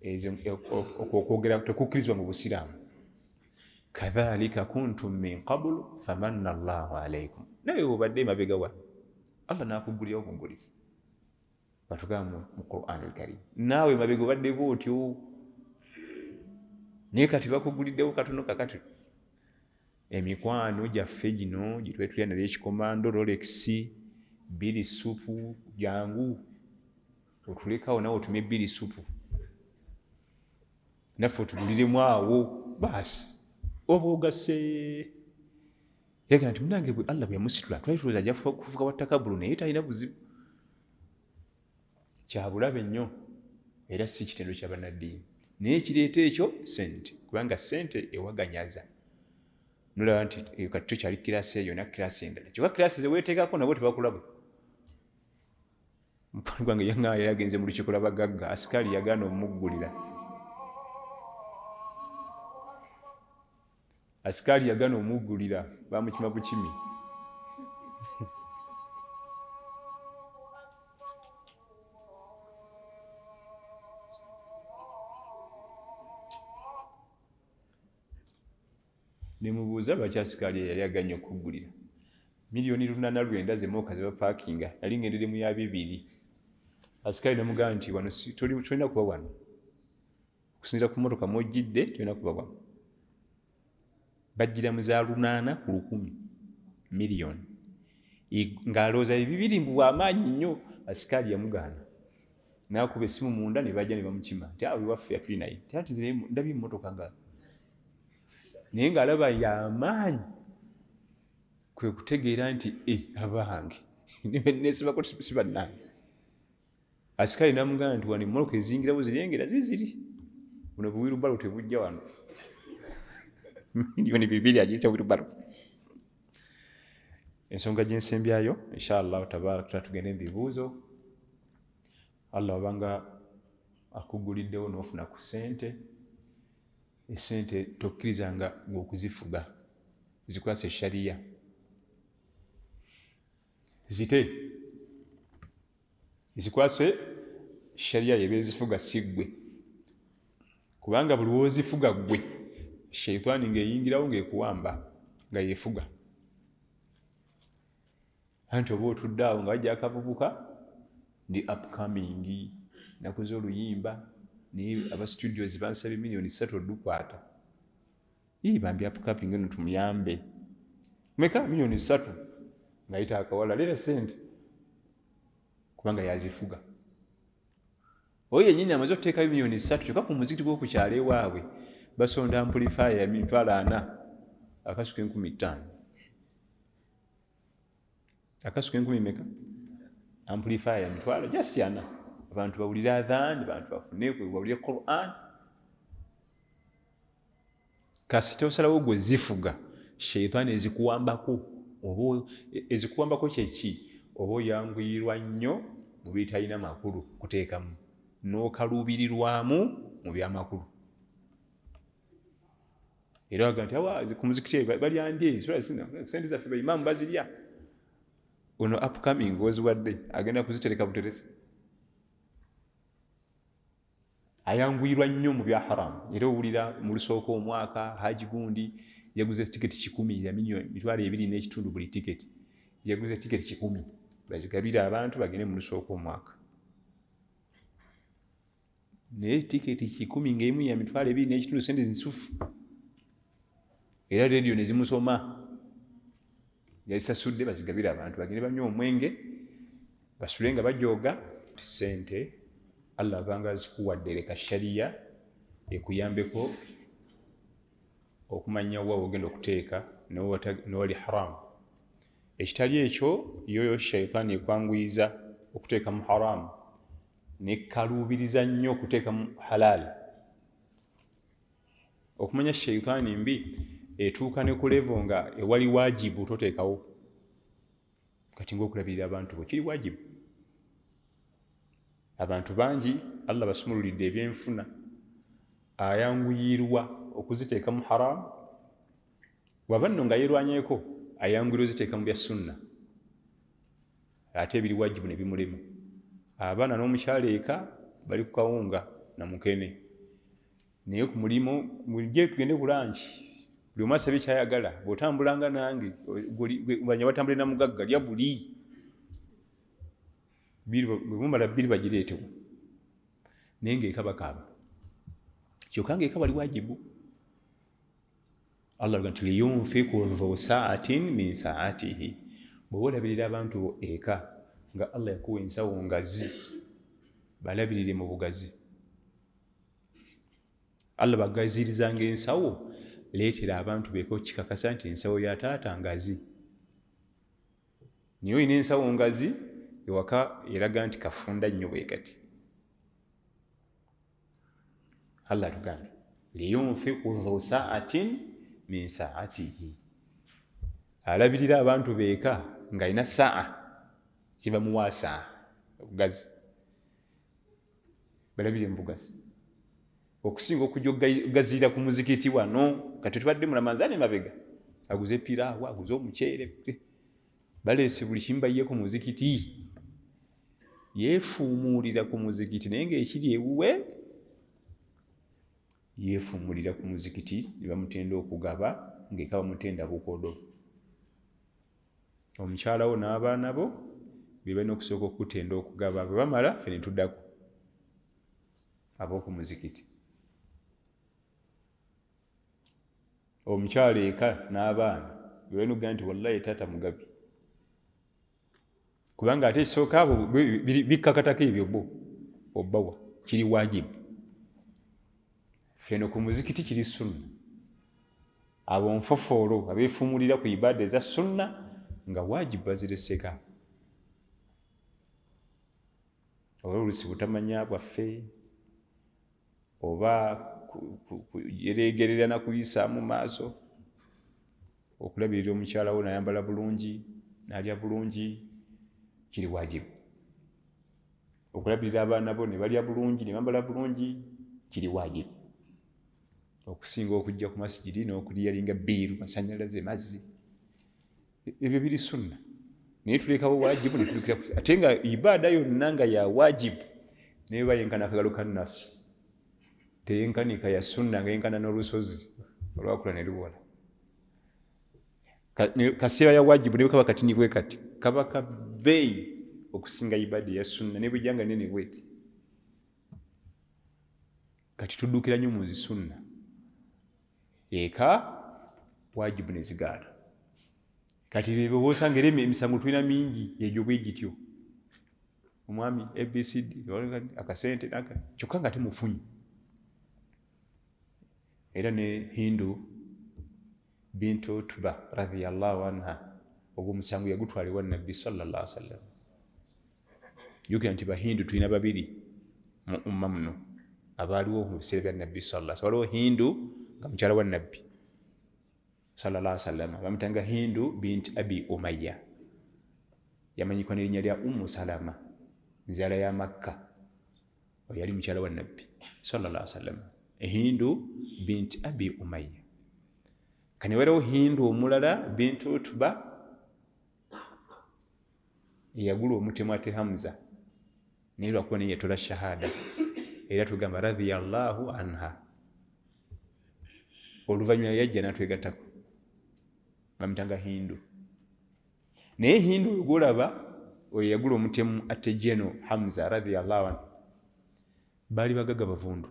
eki okwogera tekukkirizibwa mu Busiraamu. Kadhalika kuntum min qablu famanna Allahu alaikum. Naye obadde emabega wano Allah n'akuggulirawo obuggulisi batugamba mu Qur'an al-Karim naawe emabega obadde bw'otyo naye kati bakugguliddewo katono kakati. Emikwano gyaffe gino gye twetulya nayo ekikomando Rolex biri supu jangu otulekawo nawe otume biri supu naffe otuguliremu awo baasi oba ogase. Yagamba nti munange bwe Allah bwe yamusitula twali tulowooza ajja kufuuka wa takabulu naye talina buzibu. Kyabulabe nnyo era si kitendo kya bannaddiini naye ekireeta ekyo ssente kubanga ssente ewaganyaza. Nolaba nti kati tokyali kirasi eyo na kirasi endala kyokka kirasi zeweeteekako nabo tebakulaba. Mukwano gwange yaŋŋaaya yagenze mu lukiiko lw'abagagga asikaali yagaana omuggulira. Asikaali yagaana omuggulira bamukima bukimi. Nemubuuza lwaki asikaali yali aganye okuggulira miliyoni 890 zemooka ze bapaakinga yali ngendere mu ya 2. Asikaali namugamba nti wano tolina kuba wano okusinziira ku mmotoka mwojjidde tolina kuba wano. Bajjira mu za 800 ku 1,000 miliyoni ng'alowooza bibiri mbu bw'amaanyi nnyo. Asikaali yamugaana n'akuba essimu munda ne bajja ne bamukima nti awo iwaffe yatuli naye ati ndabye emmotoka nga naye ng'alaba y'amaanyi. Kwe kutegeera nti abange neesibako si bannange. Asikaali n'amugamba nti wano emmotoka ezingirawo zirengera ziziri buno buwirubalo tebujja wano. Miliyoni 2 agiyita wirubalo. Ensonga gyensembyayo inshallah tabaraka tugende mu bibuuzo. Allah wabanga akuguliddewo n'ofuna ku ssente, essente tokkirizanga ng'okuzifuga, zikwase shariya. Zikwase shariya yebezifuga si ggwe, kubanga buli wozifuga ggwe sheitaani ng'eyingirawo ng'ekuwamba nga yefuga. Anti oba otudde awo nga wajja akavubuka ndi upcoming nakuze oluyimba naye aba studios bansabye miliyoni 3 odukwata. Bambi upcoming eno tumuyambe meka miliyoni 3 ng'ayita akawala leera ssente kubanga yazifuga. Oyo yennyini amaze okuteekayo miliyoni 3 kyokka ku muzikiti gw'okukyala ewaabwe basonda amplifier ya 40,000 akasuka 15,000. Akasuka 10,000 meka? Amplifier ya 40,000 just yana. Abantu bawulira adhan, abantu bafune bawulire Quran. Kasita osalawo gwe zifuga sheitaani ezikuwambako. Oba ezikuwambako kyeki? Oba oyanguyirwa nnyo mu bitalina makulu kuteekamu n'okaluubirirwamu mu by'amakulu. Era waga nti awa ku muzikiti balya ndye sente zaffe ba Imaam bazirya. Ono upcoming oziwadde agenda kuzitereka buteresi. Ayanguyirwa nnyo mu bya haramu. Era owulira mu lusooka omwaka Haji gundi yaguze tiketi 10 ya miliyoni 2.5 buli tiketi. Yaguze tiketi 10 bazigabira abantu bagende mu lusooka omwaka. Naye tiketi 10 ng'emu ya 2.5 sente nsufu. Era radio ne zimusoma. Yalisasudde bazigabira abantu bagende banywe omwenge basule nga bajooga ssente. Allah banga zikuwadde leka shariya ekuyambeko okumanya wa ogenda okuteeka n'owali haramu. Ekitali ekyo yoyo shaitaani ekwanguyiza okuteeka mu haramu nekkaluubiriza nnyo okuteeka mu halal. Okumanya shaitaani mbi etuuka ne ku level nga ewali wajibu toteekawo. Kati ng'okulabirira abantu bo kiri wajibu. Abantu bangi Allah basumululidde ebyenfuna ayanguyirwa okuziteeka mu haramu. Waba nno nga yerwanyeeko ayanguyirwa oziteeka mu bya sunna. Ate ebiri wajibu ne bimulema. Abaana n'omukyala eka bali ku kawunga na mukene. Naye ku mulimu mujje tugende bulanki. Buli omu asabye kyayagala. Bw'otambulanga nange banya batambule na mugagga lya buli. Bwemumala bbiri bagireetewo. Naye ng'eka bakaaba. Kyokka ng'eka bali wajibu. Allah aluga nti liyunfiku dhu sa'atin min sa'atihi. Bw'oba olabirira abantu bo eka nga Allah yakuwa ensawo ngazi balabirire mu bugazi. Allah bagazirizanga ensawo leetera abantu beeko kikakasa nti ensawo ya taata ngazi. Naye olina ensawo ngazi ewaka eraga nti kafunda nnyo bwe kati. Allah atugambye liyunfiku dhu sa'atin min sa'atihi. Alabirira abantu beeka ng'alina saa kiba muwaasa obugazi. Balabirire mu bugazi. Okusinga okujja okugazirira ku muzikiti wano kati tubadde mu Ramadhaani mabega aguze piraawo aguze omuceere baleese buli kimu bayiye ku muzikiti. Yeefuumuulira ku muzikiti naye ng'ekiri ewuwe yeefuumuulira ku muzikiti ne bamutenda okugaba ng'eka bamutenda bukodo. Omukyala wo n'abaana bo be balina okusooka okutenda okugaba bwe bamala ffe ne tuddako ab'oku muzikiti. Omukyala eka n'abaana be balina okugamba nti wallahi taata mugabi. kubanga ate ekisooka abo bikkakatako ebyo bo obbawa kiri wajibu. Feno ku muzikiti kiri sunna, abo nfofoolo abeefumulira ku ibaada eza sunna nga wajibu bazireseka. Oba olusi butamanya bwaffe oba yeregerera na kuyisa mu maaso, okulabirira omukyala wo nayambala bulungi nalya bulungi kiri wajibu. Okulabirira abaana bo ne balya bulungi ne bambala bulungi kiri wajibu. Okusinga okujja ku masjidi n'okuliyalinga bbiiru, masanyalaze, mazzi, ebyo biri sunna. Naye tulekawo wajibu netulekera ate nga ibaada yonna nga ya wajibu neba yenkana akagalo ka nafsi, teyenkanika ya sunna nga yenkana n'olusozi olwakula ne luwola. Kaseera ya wajibu ne kaba katini bwe kati kaba kabbeeyi okusinga ibaada ya sunna ne bwejjanga nene bweti. Kati tuddukira nnyo mu zi sunna, eka wajibu ne zigaana. Kati bebo bosanga era emisango tulina mingi egyo bwe gityo, omwami ABCD akasente kyokka nga temufunyi. Era ne Hindu bintu Utba radhiyallahu anha ogwo musango yagutwalibwa Nabbi sallallahu alaihi wasallam. Jukira nti Bahindu tulina babiri mu umma muno abaaliwo mu biseera bya Nabbi sallallahu alaihi wasallam. Waliwo Hindu nga mukyala wa Nabbi sallallahu alaihi wasallam, bamutanga Hindu binti Abi Umayya, yamanyikwa n'erinnya lya Ummu Salama, nzaala ya Makka, oyo yali mukyala wa Nabbi sallallahu alaihi wasallam. Hindu binti Abi Umayya. Kane waliwo Hindu omulala bintu Utba eyagula omutemu ate Hamza naye lwakuba naye yatola shahada, era tugamba radhiyallahu anha. Oluvannyuma yajja n'atwegattako, bamutanga Hindu. Naye Hindu oyo gwolaba oyo yagula omutemu ate Jeno Hamza radhiyallahu anhu, baali bagagga bavundu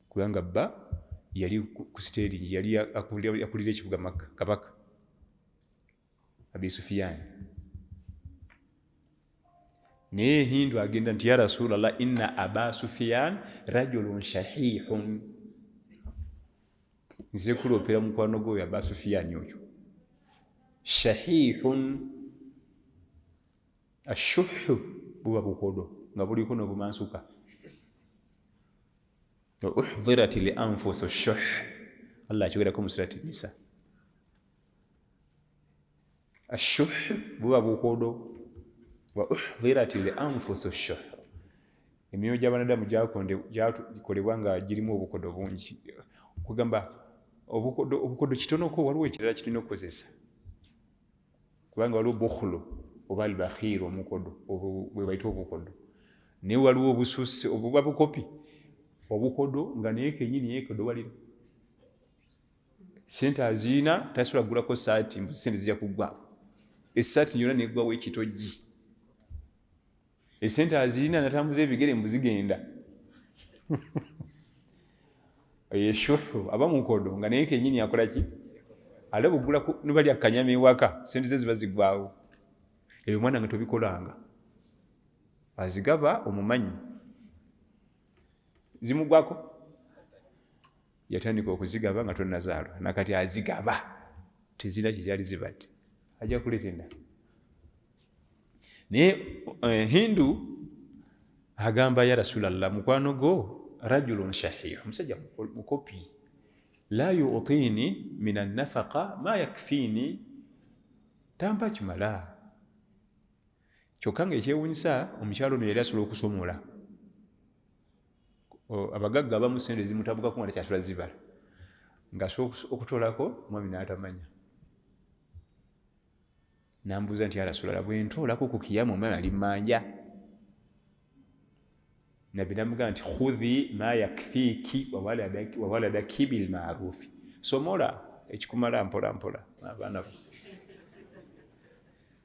kubanga bba yali ku siteeringi, yali akulira ekibuga Makka, kabaka Abi Sufyan. Naye Hindu agenda nti ya Rasulallah, inna Aba Sufyan rajulun shahihun, nze kuloopera mukwano gwoyo Aba Sufyan oyo shahihun. Ashuhu buba bukodo nga buliko n'obumansuka. Uhdhirat li anfusu shuh, Allah akyogerako mu surati Nisa. Ashuh buba bukodo wa uhdhirat li anfusu shuh. Emyoyo gy'abanadamu gyakolebwa nga girimu obukodo bungi. Kugamba obukodo kitonoko, waliwo ekirala kitulina okukozesa, kubanga waliwo bukhulu oba albakhiru, omukodo bwe bayita obukodo. Naye waliwo obususse obuba bukopi, obukodo nga naye kenyini yekodo walira sente aziina, tasobola kugulako saati, mbu sente zijja kuggwa, essaati yonna neggwawo ekitogi. Esente aziina natambuza ebigere mbu zigenda. Yeshuhu aba mukodo nga naye kenyini akola ki? Alaba ogulako nibali akanyama ewaka, sente ze ziba ziggwawo. Ebyo mwana nga tobikolanga, azigaba omumanyi, zimugwako, yatandika okuzigaba nga tonnazaalwa, nakati azigaba tezira kyegyali zibadde, ajja kuleeta endala. Naye Hindu agamba ya Rasulallah, mukwano go rajulun shahih, omusajja mukopi, la yu'tini min an-nafaqa ma yakfini, tampa kimala. Kyokka nga ekyewuunyisa omukyalo ono yali asobola okusomola. Abagagga abamu sente zimutabukako nga takyasobola zibala, ng'asobola okutolako mwami n'atamanya. Nambuuza nti ya Rasulallah, bwe ntoolako ku kiyamu omwami ali mmanja? Nabbi namugamba nti khudhi ma yakfiki wa waladaki bil ma'rufi, somola ekikumala mpola mpola abaana bo.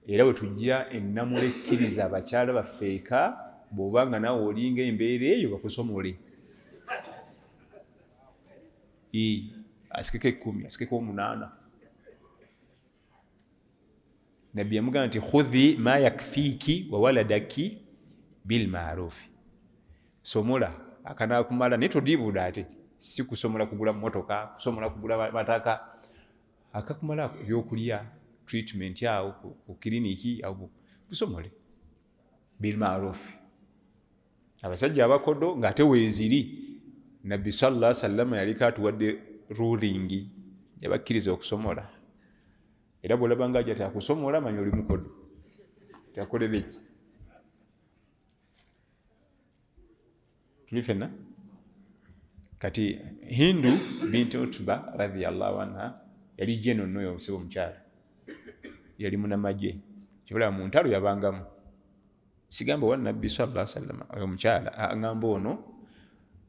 Era bwe tujja ennamula ekkiriza abakyala baffeeka, bw'obanga naawe olinga embeera eyo bakusomole. Asikeko 10, asikeko 8. nabbi yamugamba nti khudhi ma yakfiki wa waladaki bilmarufi, somola akanakumala naye todiibuuda ate si kusomola kugula motoka, kusomola kugula mataka, akakumala ebyokulya treatment awo ku kiriniki awo busomole bilmarufi. Abasajja abakodo ng'ate weeziri nabbi sallallahu alaihi wasallam yaliko atuwadde ruling yabakkiriza okusomola, era bw'olaba nga ajja takusomola manya oli mukodo takolere ki. Tuli fenna kati Hindu binti Utba radhiyallahu anha yali jeno nnoyo omusebe omukyala, yali munamagye kibula mu ntalo yabangamu, sigamba wa nabbi sallallahu alaihi wasallam oyo omukyala aŋŋamba ono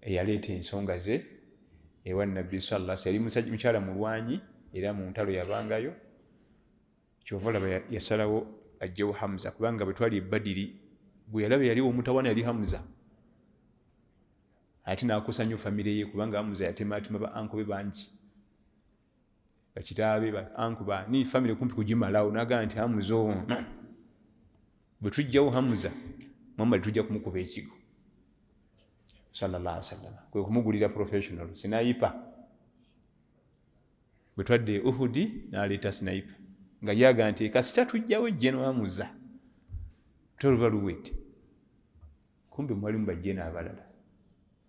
eyaleeta ensonga ze ewa nabbi sallallahu alaihi wasallam, yali mukyala mulwanyi era mu ntalo yabangayo. Kyova olaba yasalawo ajjewo Hamza kubanga bwe twali Badiri bwe yalaba yaliwo omutawana yali Hamza, ate n'akusanya famire ye kubanga Hamza yatemaatema ba anko be bangi, bakitaabe ba anko ba ni famire kumpi kugimalawo, n'agamba nti Hamza ono bwe tujjawo Hamza Muhammad tujja kumukuba ekigo sallallahu alaihi wasallam, kwe kumugulira professional sniper. Bwe twadde Uhudi n'aleeta sniper nga yaga nti kasita tujjawo jeno Hamza toluba luwete, kumbe mwalimu bajjeno abalala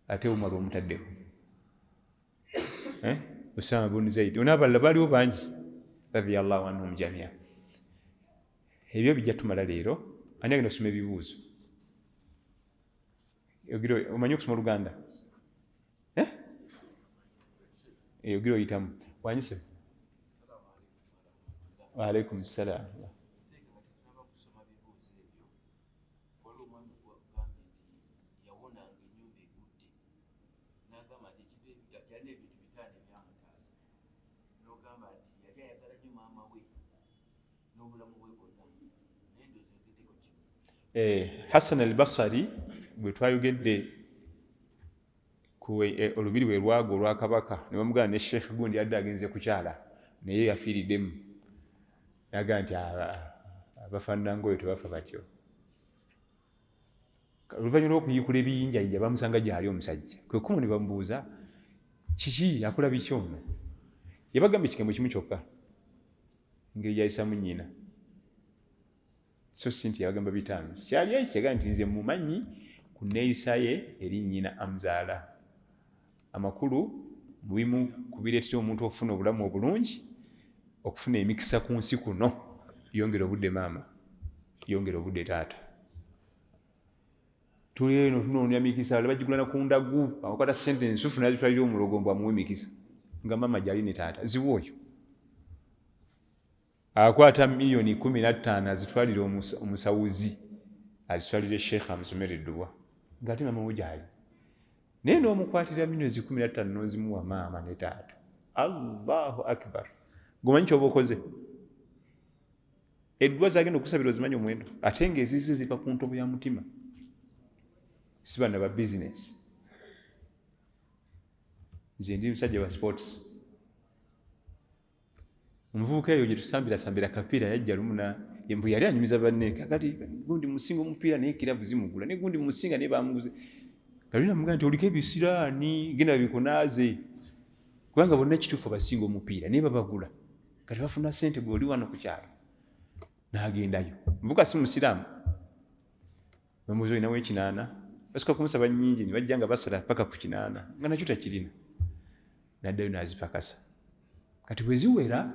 ate Umar omutaddeho Usama bin Zaid onabalala baliwo bangi radhiyallahu anhum jamia. Ebyo bijja tumala leero, ani agenda okusoma ebibuuzo? Omanyi okusoma Oluganda? Ogira oyitamu wanyise. Wa alaikum salaam. Hassan al-Basri bwe twayogedde ku olubiri bwe lwago olwa kabaka ne bamugamba ne Sheikh gundi yadde agenze kukyala naye yafiiriddemu, naga nti abafaanana ng'oyo tebafa batyo. Oluvannyuma lw'okuyikula ebiyinjayinja bamusanga gyali omusajja, kwe kumu ne bamubuuza kiki akola biki ono, yabagamba ekigambo kimu kyokka ngeri yayisamu nnyina, so si nti yabagamba bitaano. Kyali ekyaga nti nze mumanyi ku neeyisa ye eri nnyina amuzaala. Amakulu mu bimu ku bireetera omuntu okufuna obulamu obulungi, okufuna emikisa ku nsi kuno, yongera obudde maama, yongera obudde taata. Tuli eno tunoonya mikisa, bali bagigulana ku ndagu, akwata ssente ensufu n'azitwalira omulogombo amuwe emikisa, nga maama gyali ne taata ziwa oyo. Akwata miliyoni 15 azitwalira omusawuzi, azitwalire Sheikh amusomere edduwa, ng'ate maama we gyali. Naye n'omukwatira miliyoni 15 n'ozimuwa maama ne taata. Allahu akbar. Gomanyi kyoba okoze? Edduwa zagenda okusabira ozimanyi omuwendo, ate ng'ezize ziva ku ntobo ya mutima, si bana ba bizinesi. Nze ndi musajja wa sports. Omuvubuka eyo gye tusambira kapiira yajja lumuna embu yali anyumiza banne, kakati gundi musinga omupiira naye kirabu zimugula, ne gundi musinga naye bamuguze. Kalina mugamba nti oliko ebisiraani genda bikunaaze, kubanga bonna ekituufu abasinga omupiira naye babagula, kati bafuna ssente gwe oli wano ku kyalo. N'agendayo, muvubuka si musiraamu, bamubuuza olinawo ekinaana, basooka kumusaba nnyingi ne bajja nga basala paka ku kinaana nga nakyo takirina. N'addayo n'azipakasa, kati bwe ziwera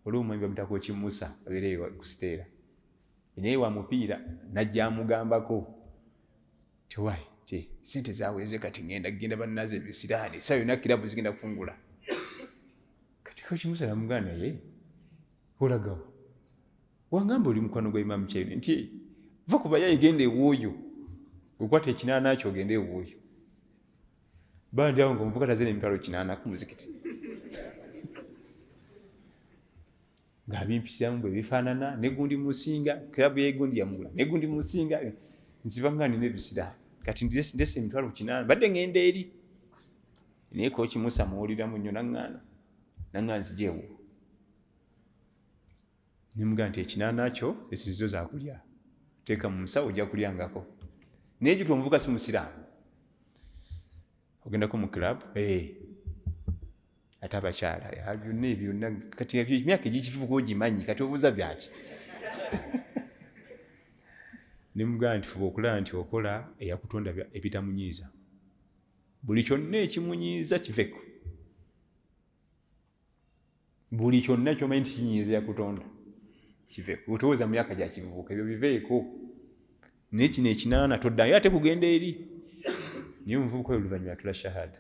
olw'omwami bamutako ekimusa abeereyo ku siteera, naye wa mupiira najja amugambako tiwaayi ti ssente zaweze kati genda bannaze ebisiraani essa yonna kirabu zigenda kufungula. Kati ko kimusa namugamba naye olagawo wangamba oli mukwano gwa Imaam Kyeyune nti va ku bayayi genda ewooyo, okwata ekinaana kyo ogende ewooyo. Bandi awo ng'omuvuka tazina emitwalo 8 ku muzikiti. Ng'abimpisiramu bwe bifaanana, ne gundi musinga, kirabu ye gundi yamugula, ne gundi musinga, nziba nga nina ebisiraani. Kati ndese emitwalo 8 badde ngenda eri. Naye ko kimusa muwuliramu nnyo naŋŋaana nzijeewo. Nimugamba nti ekinaana kyo esizo za kulya, teeka mu nsawo ojja kulyangako. Naye jjukira omuvubuka si musiraamu, ogendako mu club ate abakyala byonna ebyo kati emyaka egikifuuka ogimanyi kati obuuza byaki. Nimugamba nti fuba okulaba nti okola eyakutonda ebitamunyiiza, buli kyonna ekimunyiiza kiveko, buli kyonna kyomanyi nti kinyiiza yakutonda kiveko. Otowooza mu myaka gya kivubuka, ebyo biveeko. Naye kino ekinaana toddayo ate kugenda eri. Naye omuvubuka oyo oluvannyuma atula shahada,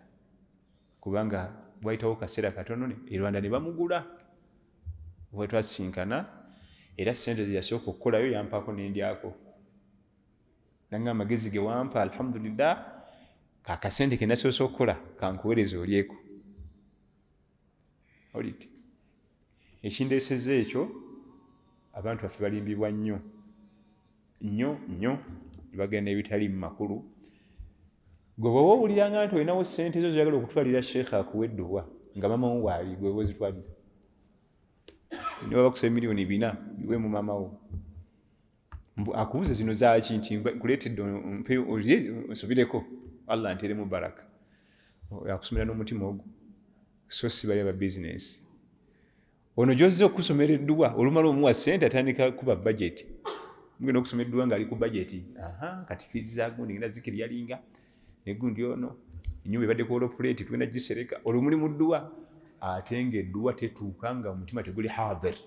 kubanga bwayitawo kaseera katono e Rwanda ne bamugula. Bwe twasinkana era ssente ze yasooka okukolayo yampaako n'endyako. Nanga amagezi ge wampa alhamdulillah, kakasente ke nasoose okukola kankuweereza olyeko. Olidde ekindeesezza ekyo, abantu baffe balimbibwa nnyo nnyo, ne bagenda ebitali mu makulu. Gwe bw'oba owuliranga nti olinawo ssente zo zoyagala okutwalira sheekha akuwa edduwa nga mama wo waali, gwe bwe zitwalira. Ne baba bakusaba miliyoni 4 biweemu mama wo. Akubuuza zino zaaki nti nkuleetedde onsubireko, Allah anteeremu baraka. Akusomera n'omutima ogwo, so si bali aba bizinesi. Ono gy'ozze okusomera edduwa, olumala omuwa ssente atandika kuba budget. Mugenda okusoma edduwa ng'ali ku budget. Kati fiizi zaagundi ngenda zikiri yalinga, negundi ono ennyumba ebaddeko olopuleti tugenda gisereka. Olwo muli mu dduwa, ate ng'edduwa tetuuka nga omutima teguli haadhir.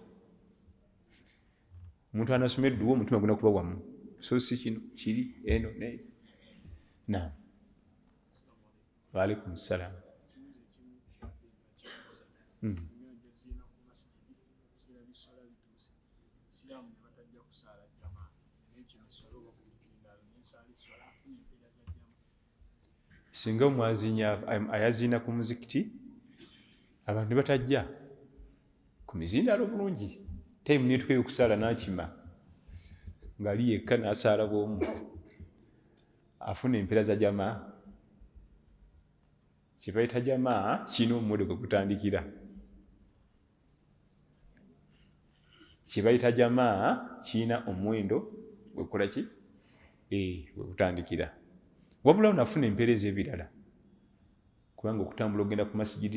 Omuntu anasoma edduwa omutima guna kuba wamu, so si kino kiri eno neyo. Naam. Wa alaikum salaam. Singa omwazinyi ayaziina ku muzikiti, abantu ne batajja ku mizindaalo bulungi, time netukeyo okusaala n'akima ng'ali yekka n'asaala bw'omu, afuna empeera za jamaa. Kye bayita jamaa kirina omuwendo gwe gutandikira. Kye bayita jamaa kirina omuwendo gwe kukola ki? Gwe gutandikira. Wabula nafuna empeereza ebirala, kubanga okutambula ogenda ku Masjid,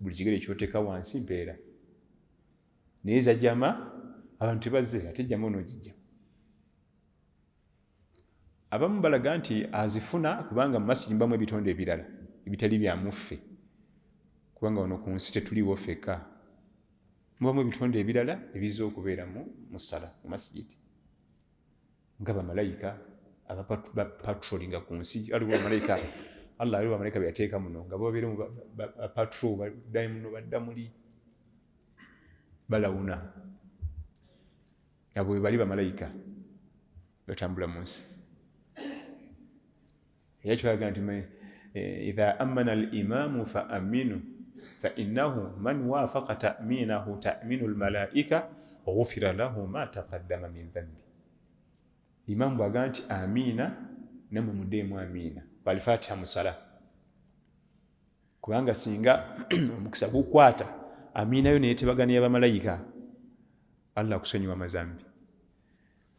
buli kigere ky'oteeka wansi mpeera. Naye za jama abantu tebazze, ate jama onoogijja. Abamu balaga nti azifuna kubanga mu Masjid mbamu ebitonde ebirala ebitali bya muffe, kubanga wano ku nsi tetuliwo ffekka. Mubamu ebitonde ebirala ebizza okubeera mu ssala mu Masjid, nga bamalayika abapatrolinga ku nsi. Aliwo bamalayika, Allah aliwo bamalayika be yateeka muno nga babeera mu patrol, baddayo muno badda muli balawuna. Abo bali bamalayika batambula mu nsi. Era kyolaga nti idha amana al-imamu fa aminu fa innahu man wafaqa ta'minahu ta'minu al-malaika ghufira lahu ma taqaddama min dhanbi. Imamu bw'agamba nti amiina, namwe muddeemu amiina Al-Fatiha mu sala, kubanga singa omukisa gukwata amiina yo neetebagana y'abamalayika, Allah akusonyiwa amazambi.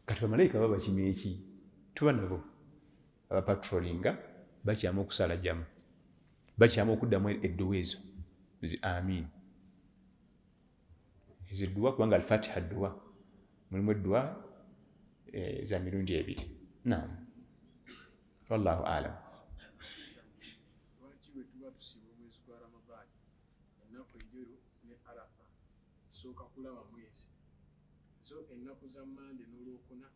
Kati bamalayika baba bakima eki? Tuba nabo abapatrolinga, bakyama okusala jamu, bakyama okuddamu edduwa ezo zi amiin. Ezo edduwa kubanga Al-Fatiha dduwa, mulimu edduwa za mirundi ebiri. Naam. Wallahu a'lam. Lwaki bwe tuba tusiba omwezi gwa Ramadhaani, ennaku enjeru ne Arafa tusooka kulaba mwezi, so ennaku za Mande n'Olwokuna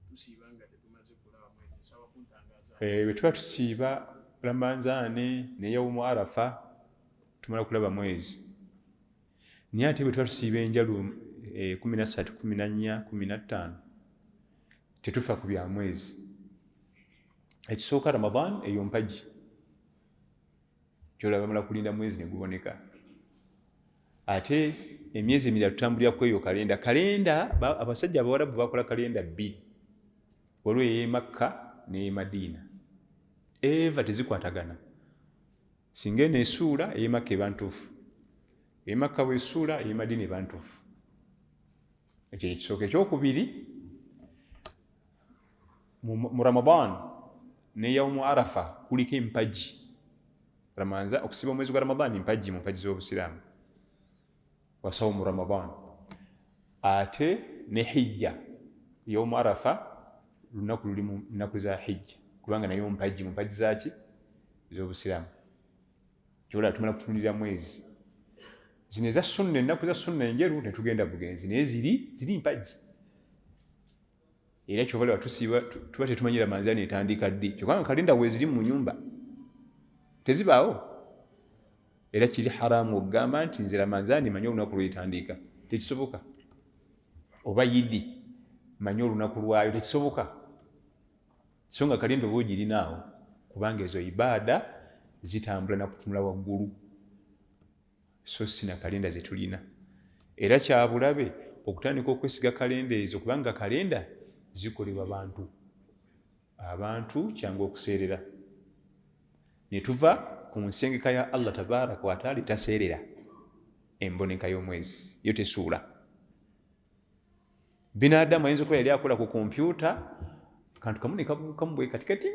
tusiiba nga tetumaze kulaba mwezi? Nsaba kuntangaaza. Bwe tuba tusiiba Ramadhaani ne yawumu Arafa tumala kulaba mwezi. Naye ate bwe tuba tusiiba enjalu 13, 14, 15 tetufa ku bya mwezi. Ekisooka Ramadhan eyo mpagi, kyolaba bamala kulinda mwezi ne guboneka. Ate emyezi emirala tutambulira ku eyo kalenda. Abasajja Abawarabu bakola kalenda 2, waliwo ey'e Makka n'ey'e Madiina. Eva tezikwatagana. Singa eno esuula ey'e Makka eba ntuufu, ey'e Makka bw'esuula ey'e Madiina eba ntuufu. ekyo ekisooka. Ekyokubiri, mu Ramadan ne yawmu Arafa kuliko empagi. Okusiba omwezi gwa Ramadan empagi mu mpagi z'Obusiraamu wa sawmu Ramadan. Ate ne hijja yawmu Arafa lunaku luli mu nnaku za hijja, kubanga nayo mpagi mu mpagi zaki z'Obusiraamu. Kyola tumala kutunulira mwezi. Zino eza sunna, ennaku za sunna enjeru ne tugenda bugenzi, naye ziri mpagi. Era kyobalaba tusiba tuba tetumanyira manzaani etandika ddi, kyokka kalenda weeziri mu nyumba tezibaawo. Era kiri haramu okugamba nti nze Ramanzaani manyi olunaku lwetandika, tekisoboka. Oba Yidi manyi olunaku lwayo, tekisoboka. So nga kalenda oba ogirinaawo, kubanga ezo ibaada zitambula na kutunula waggulu, so si na kalenda ze tulina. Era kyabulabe okutandika okwesiga kalenda ezo, kubanga kalenda zikolebwa abantu kyangu okuseerera. Ne tuva ku nsengeka ya Allah tabaraka wa taala taseerera emboneka y'omwezi, yo tesuula. Binadamu ayinza okuba yali akola ku kompyuta, kantu kamu ne kabuukamu bwe katikati,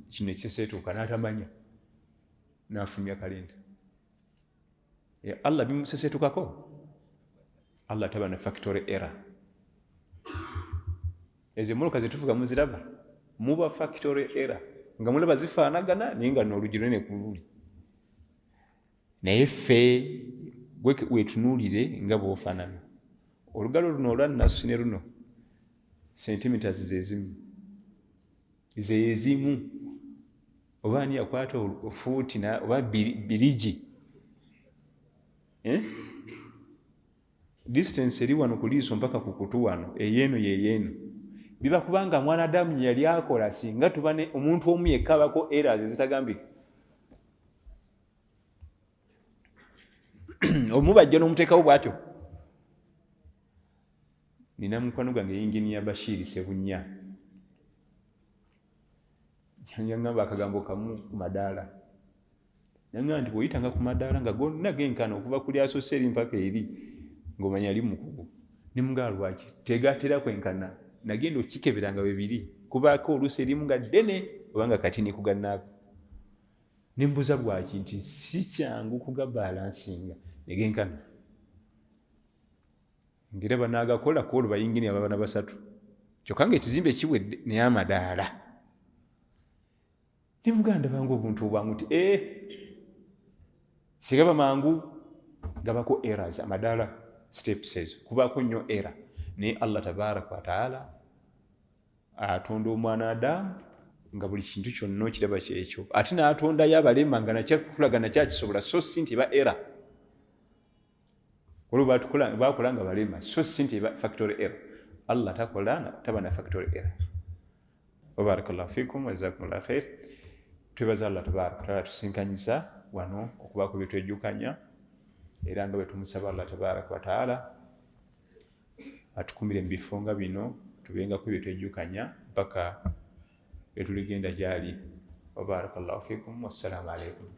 kino ekiseetuuka n'atamanya, n'afulumya kalenda. Allah bimuseseetukako, Allah taba na factory error. Ezo emmoloka ze tuvuga muziraba, muba factory error, nga mulaba zifaanagana naye nga n'oluggi lunene ku luli. Naye ffe weetunuulire nga bw'ofaanana. Olugalo luno olwa nnasu ne luno centimeters zeezimu, oba ani akwata ofuuti oba birigi. Distance eri wano ku liiso mpaka ku kutu wano, eyeeno yeyeeno. Biba kubanga mwanadamu yali akola, singa tuba omuntu omu yekka abako errors ezitagambika. Omubajja n'omuteekawo bw'atyo. Nina mukwano gwange Engineer Bashir Sebunya, yaŋŋamba akagambo kamu ku madaala. Yaŋŋamba nti bw'oyitanga ku madaala nga gonna genkana okuva ku lyasose eri mpaka eri, ng'omanya ali mukugu. Ne mugamba lwaki tegatera kwenkana, nagenda okikeberanga bwe biri, kubaako oluusi erimu nga ddene obanga katini kugannaako. Ne mbuuza lwaki, nti si kyangu kugabalansinga ne genkana. Ngiraba n'agakola ku olwo bayingini ababana basatu, kyokka ng'ekizimbe kiwedde naye amadaala. Ne muganda bangu obuntu obwangu nti sigaba mangu gabako errors, amadaala steps ezo kubaako nnyo error. Naye Allah tabaraka wa taala atonda omwanadamu nga buli kintu kyonna okiraba kyekyo, ate n'atondayo abalema nga nakyakulaga nakyakisobola, so si nti eba error. Olwo bakola nga balema, so si nti eba factory error. Allah taba na factory error. Wa barakallahu fikum wa jazakumullahu khair. Twebaza Allah tabaraka wa taala tusinkanyiza wano okubaako bye twejjukanya, era nga bwe tumusaba Allah tabaraka wa taala atukumire mu bifo nga bino, tubengako bye twejjukanya mpaka bwe tuligenda gyali. Wa barakallahu fikum, wassalamu alaikum.